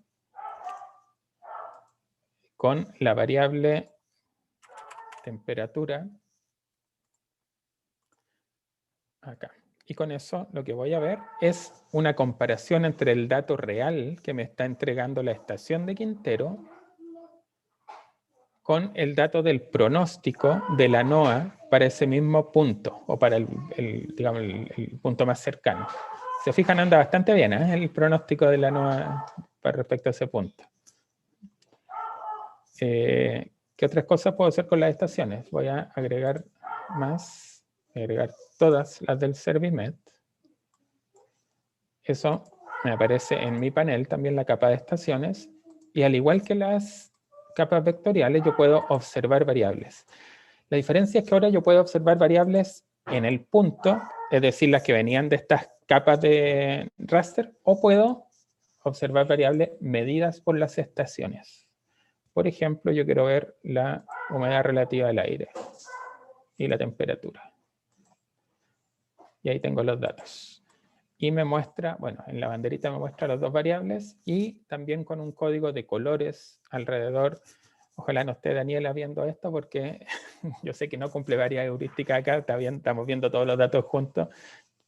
con la variable temperatura acá. Y con eso lo que voy a ver es una comparación entre el dato real que me está entregando la estación de Quintero con el dato del pronóstico de la NOAA para ese mismo punto, o para digamos, el punto más cercano. Se fijan, anda bastante bien el pronóstico de la NOAA respecto a ese punto. ¿Qué otras cosas puedo hacer con las estaciones? Voy a agregar más, agregar todas las del Servimet. Eso me aparece en mi panel, también la capa de estaciones, y al igual que las capas vectoriales, yo puedo observar variables. La diferencia es que ahora yo puedo observar variables en el punto, es decir, las que venían de estas capas de raster, o puedo observar variables medidas por las estaciones. Por ejemplo, yo quiero ver la humedad relativa del aire y la temperatura. Y ahí tengo los datos. Y me muestra, bueno, en la banderita me muestra las dos variables y también con un código de colores alrededor. Ojalá no esté Daniela viendo esto porque yo sé que no cumple varias heurísticas acá, estamos viendo todos los datos juntos,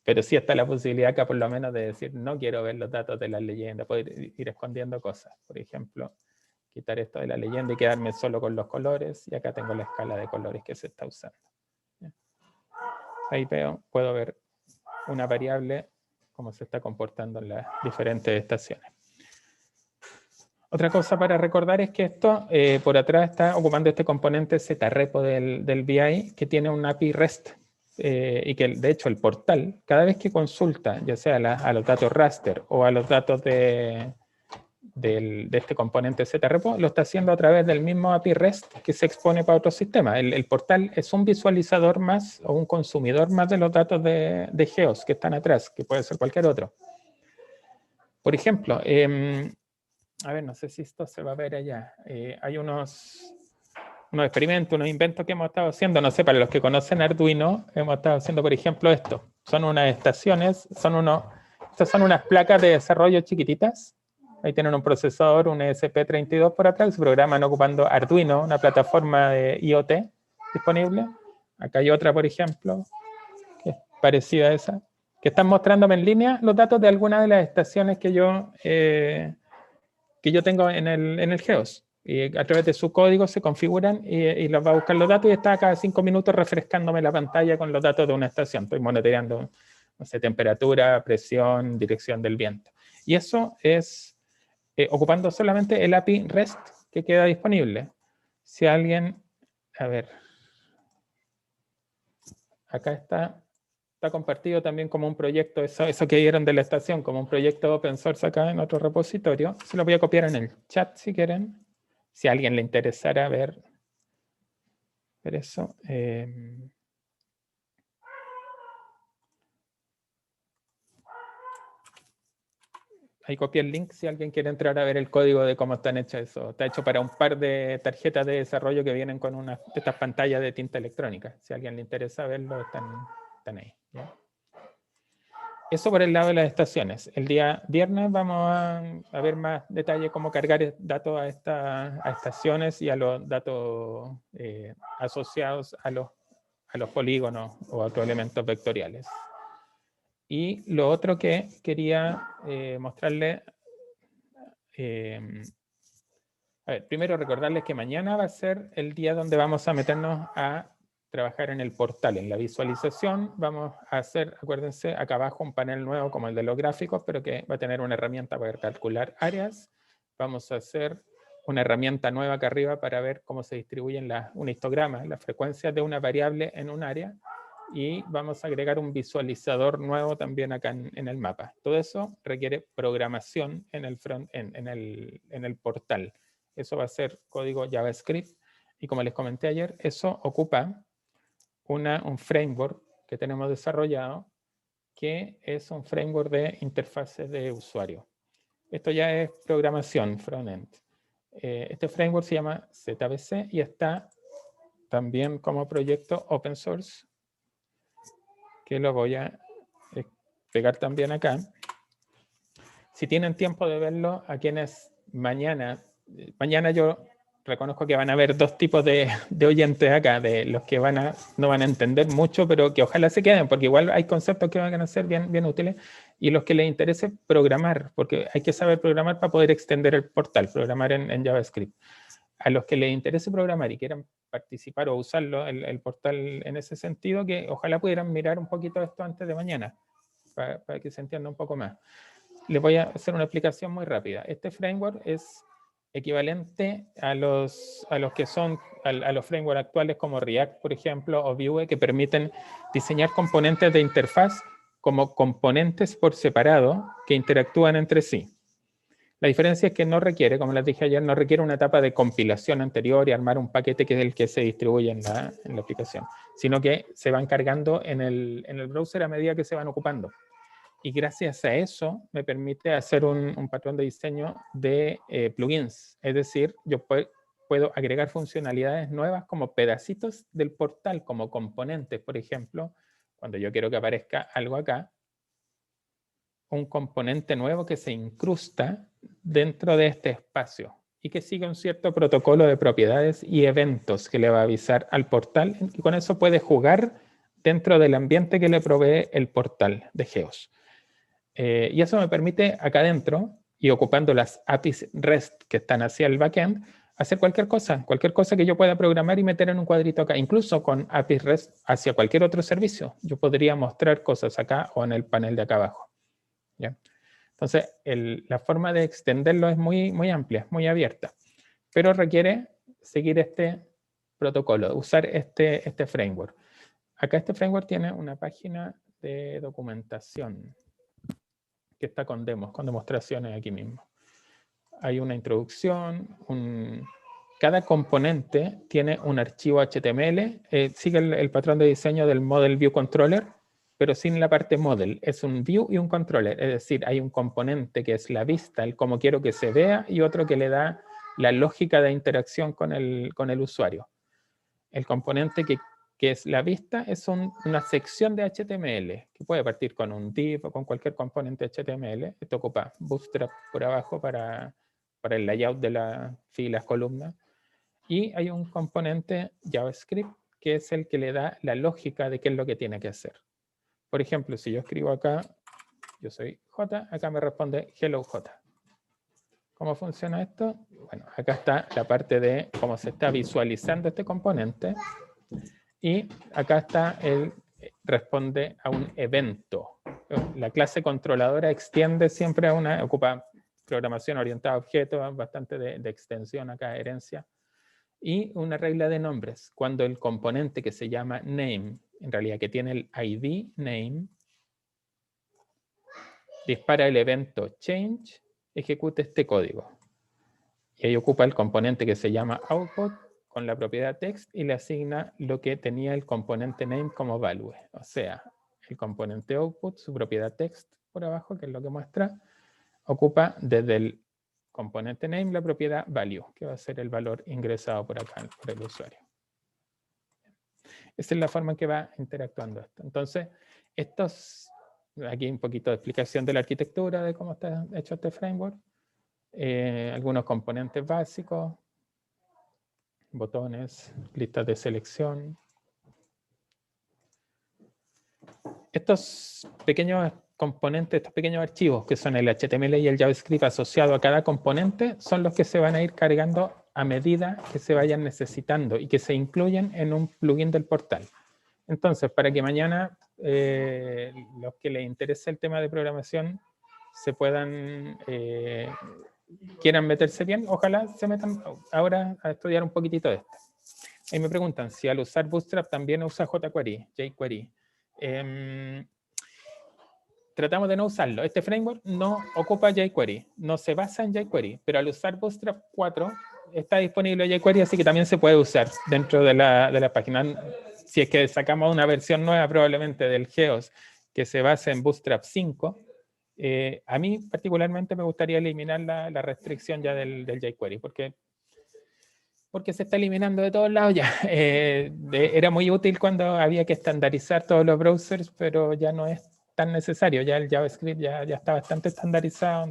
pero sí está la posibilidad acá por lo menos de decir no quiero ver los datos de las leyendas, puedo ir escondiendo cosas. Por ejemplo, quitar esto de la leyenda y quedarme solo con los colores, y acá tengo la escala de colores que se está usando. Ahí puedo ver una variable, cómo se está comportando en las diferentes estaciones. Otra cosa para recordar es que esto por atrás está ocupando este componente ZRepo del BI que tiene un API REST y que de hecho el portal, cada vez que consulta, ya sea a los datos raster o a los datos de este componente ZRepo, lo está haciendo a través del mismo API REST que se expone para otros sistemas. El portal es un visualizador más o un consumidor más de los datos de GEOS que están atrás, que puede ser cualquier otro. Por ejemplo, a ver, no sé si esto se va a ver allá. Hay unos experimentos, unos inventos que hemos estado haciendo. No sé, para los que conocen Arduino, hemos estado haciendo, por ejemplo, esto. Son unas estaciones, estas son unas placas de desarrollo chiquititas. Ahí tienen un procesador, un ESP32 por atrás, se programan ocupando Arduino, una plataforma de IoT disponible. Acá hay otra, por ejemplo, que es parecida a esa, que están mostrándome en línea los datos de algunas de las estaciones que yo tengo en el GEOS. Y a través de su código se configuran y los va a buscar los datos y está cada 5 minutos refrescándome la pantalla con los datos de una estación. Estoy monitoreando no sé, temperatura, presión, dirección del viento. Y eso es ocupando solamente el API REST que queda disponible. Si alguien, a ver, acá está compartido también como un proyecto, eso que vieron de la estación, como un proyecto open source acá en otro repositorio. Se lo voy a copiar en el chat si quieren, si a alguien le interesara ver eso. Ahí copié el link si alguien quiere entrar a ver el código de cómo están hechos eso. Está hecho para un par de tarjetas de desarrollo que vienen con una de estas pantallas de tinta electrónica. Si a alguien le interesa verlo, están ahí, ¿ya? Eso por el lado de las estaciones. El día viernes vamos a ver más detalle cómo cargar datos a estaciones y a los datos asociados a los polígonos o a otros elementos vectoriales. Y lo otro que quería mostrarles, a ver, primero recordarles que mañana va a ser el día donde vamos a meternos a trabajar en el portal, en la visualización. Vamos a hacer, acuérdense, acá abajo un panel nuevo como el de los gráficos, pero que va a tener una herramienta para calcular áreas. Vamos a hacer una herramienta nueva acá arriba para ver cómo se distribuyen un histograma, las frecuencias de una variable en un área. Y vamos a agregar un visualizador nuevo también acá en el mapa. Todo eso requiere programación en el portal. Eso va a ser código JavaScript. Y como les comenté ayer, eso ocupa un framework que tenemos desarrollado, que es un framework de interfaces de usuario. Esto ya es programación frontend. Este framework se llama ZBC y está también como proyecto open source, que lo voy a pegar también acá. Si tienen tiempo de verlo, a quienes mañana yo reconozco que van a haber dos tipos de oyentes acá, de los que no van a entender mucho, pero que ojalá se queden, porque igual hay conceptos que van a ser bien útiles, y los que les interese programar, porque hay que saber programar para poder extender el portal, programar en JavaScript. A los que les interese programar y quieran participar o usarlo, el portal en ese sentido, que ojalá pudieran mirar un poquito esto antes de mañana, para que se entienda un poco más. Les voy a hacer una explicación muy rápida. Este framework es equivalente a los frameworks actuales como React, por ejemplo, o Vue, que permiten diseñar componentes de interfaz como componentes por separado que interactúan entre sí. La diferencia es que no requiere, como les dije ayer, no requiere una etapa de compilación anterior y armar un paquete que es el que se distribuye en la aplicación, sino que se van cargando en el browser a medida que se van ocupando. Y gracias a eso me permite hacer un patrón de diseño de plugins. Es decir, yo puedo agregar funcionalidades nuevas como pedacitos del portal, como componentes, por ejemplo, cuando yo quiero que aparezca algo acá, un componente nuevo que se incrusta dentro de este espacio y que sigue un cierto protocolo de propiedades y eventos que le va a avisar al portal, y con eso puede jugar dentro del ambiente que le provee el portal de Geos. Y eso me permite acá adentro, y ocupando las APIs REST que están hacia el backend, hacer cualquier cosa que yo pueda programar y meter en un cuadrito acá, incluso con APIs REST hacia cualquier otro servicio. Yo podría mostrar cosas acá o en el panel de acá abajo. ¿Ya? Entonces, la forma de extenderlo es muy amplia, muy abierta, pero requiere seguir este protocolo, usar este framework. Acá este framework tiene una página de documentación que está con demos, con demostraciones aquí mismo. Hay una introducción, cada componente tiene un archivo HTML, sigue el patrón de diseño del Model View Controller, pero sin la parte model. Es un view y un controller, es decir, hay un componente que es la vista, el cómo quiero que se vea, y otro que le da la lógica de interacción con el usuario. El componente que es la vista es una sección de HTML, que puede partir con un div o con cualquier componente HTML. Esto ocupa Bootstrap por abajo para el layout de las filas, columnas. Y hay un componente JavaScript que es el que le da la lógica de qué es lo que tiene que hacer. Por ejemplo, si yo escribo acá, yo soy J, acá me responde Hello J. ¿Cómo funciona esto? Bueno, acá está la parte de cómo se está visualizando este componente. Y acá está responde a un evento. la clase controladora extiende siempre a ocupa programación orientada a objetos, bastante de extensión acá, herencia. Y una regla de nombres, cuando el componente que se llama name, en realidad que tiene el ID name, dispara el evento change, ejecute este código. Y ahí ocupa el componente que se llama output con la propiedad text y le asigna lo que tenía el componente name como value. O sea, el componente output, su propiedad text por abajo, que es lo que muestra, ocupa desde el componente name la propiedad value, que va a ser el valor ingresado por acá por el usuario. Esa es la forma en que va interactuando esto. Entonces, aquí un poquito de explicación de la arquitectura, de cómo está hecho este framework. Algunos componentes básicos, botones, listas de selección. Estos pequeños componentes, estos pequeños archivos que son el HTML y el JavaScript asociado a cada componente, son los que se van a ir cargando a medida que se vayan necesitando y que se incluyen en un plugin del portal. Entonces, para que mañana los que les interese el tema de programación se puedan, quieran meterse bien, ojalá se metan ahora a estudiar un poquitito de esto. Ahí me preguntan si al usar Bootstrap también usa jQuery. Tratamos de no usarlo. Este framework no ocupa jQuery, no se basa en jQuery, pero al usar Bootstrap 4 está disponible jQuery, así que también se puede usar dentro de la página. Si es que sacamos una versión nueva probablemente del Geos que se base en Bootstrap 5, a mí particularmente me gustaría eliminar la restricción ya del jQuery, porque se está eliminando de todos lados ya. Era muy útil cuando había que estandarizar todos los browsers, pero ya no es tan necesario. Ya el JavaScript ya está bastante estandarizado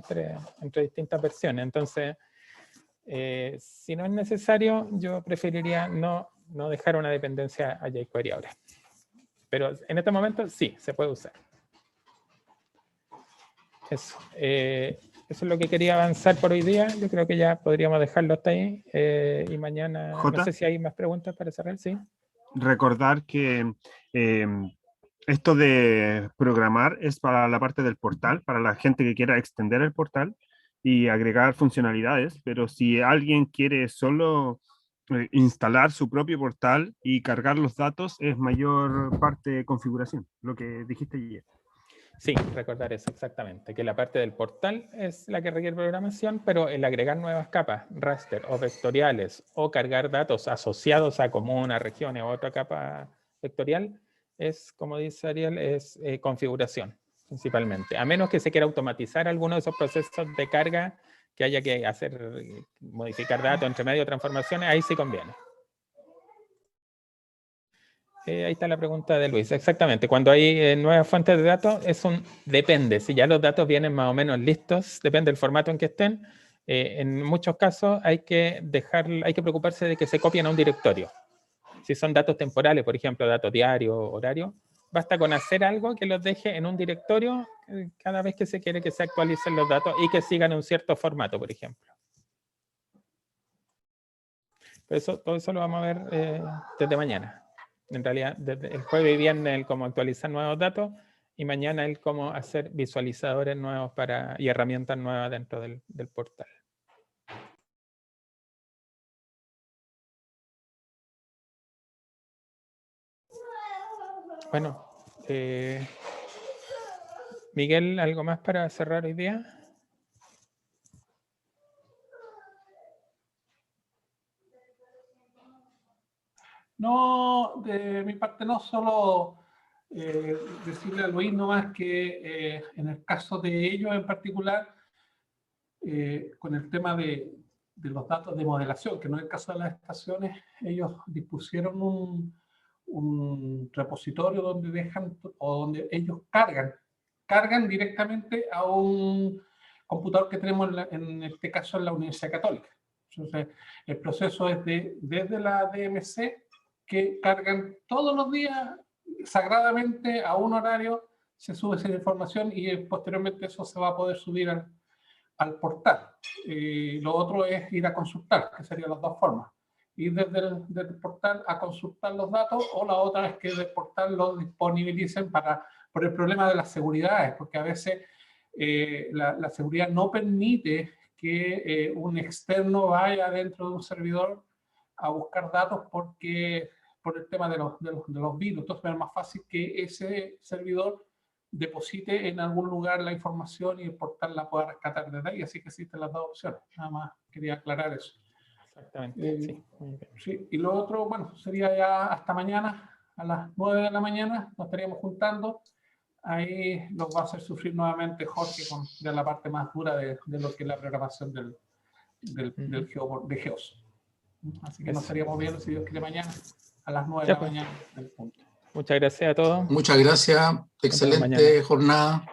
entre distintas versiones. Entonces, si no es necesario, yo preferiría no dejar una dependencia a jQuery ahora. Pero en este momento sí, se puede usar. Eso. Eso es lo que quería avanzar por hoy día. Yo creo que ya podríamos dejarlo hasta ahí. Y mañana, no sé si hay más preguntas para cerrar. Sí. Recordar que esto de programar es para la parte del portal, para la gente que quiera extender el portal y agregar funcionalidades, pero si alguien quiere solo instalar su propio portal y cargar los datos, es mayor parte de configuración, lo que dijiste ayer. Sí, recordar eso exactamente, que la parte del portal es la que requiere programación, pero el agregar nuevas capas, raster o vectoriales, o cargar datos asociados a comuna, regiones o otra capa vectorial, es, como dice Ariel, es configuración principalmente. A menos que se quiera automatizar alguno de esos procesos de carga que haya que modificar datos entre medio de transformaciones, ahí sí conviene. Ahí está la pregunta de Luis. Exactamente. Cuando hay nuevas fuentes de datos, depende. Si ya los datos vienen más o menos listos, depende del formato en que estén. En muchos casos hay que preocuparse de que se copien a un directorio. Si son datos temporales, por ejemplo, datos diarios, horarios, basta con hacer algo que los deje en un directorio cada vez que se quiere que se actualicen los datos y que sigan un cierto formato, por ejemplo. Pero todo eso lo vamos a ver desde mañana. En realidad, desde el jueves y viernes el cómo actualizar nuevos datos y mañana el cómo hacer visualizadores nuevos y herramientas nuevas dentro del portal. Bueno, Miguel, ¿algo más para cerrar hoy día? No, de mi parte no, solo decirle a Luis nomás que en el caso de ellos en particular, con el tema de los datos de modelación, que no es el caso de las estaciones, ellos dispusieron un repositorio donde dejan o donde ellos cargan directamente a un computador que tenemos en este caso en la Universidad Católica. Entonces, el proceso es desde la DMC, que cargan todos los días sagradamente a un horario, se sube esa información y posteriormente eso se va a poder subir al portal. Lo otro es ir a consultar, que serían las dos formas. Ir desde el portal a consultar los datos, o la otra es que del portal los disponibilicen para por el problema de las seguridades, porque a veces la seguridad no permite que un externo vaya dentro de un servidor a buscar datos porque por el tema de los virus. Entonces es más fácil que ese servidor deposite en algún lugar la información y el portal la pueda rescatar desde ahí. Así que existen las dos opciones. Nada más quería aclarar eso. Exactamente, sí. Muy bien. Sí. Y lo otro, bueno, sería ya hasta mañana a las 9 de la mañana. Nos estaríamos juntando. Ahí los va a hacer sufrir nuevamente Jorge con ya la parte más dura de lo que es la programación de GEOS. Así que nos estaríamos viendo, si Dios quiere, mañana a las 9 de la mañana. Muchas gracias a todos. Muchas gracias. Excelente jornada.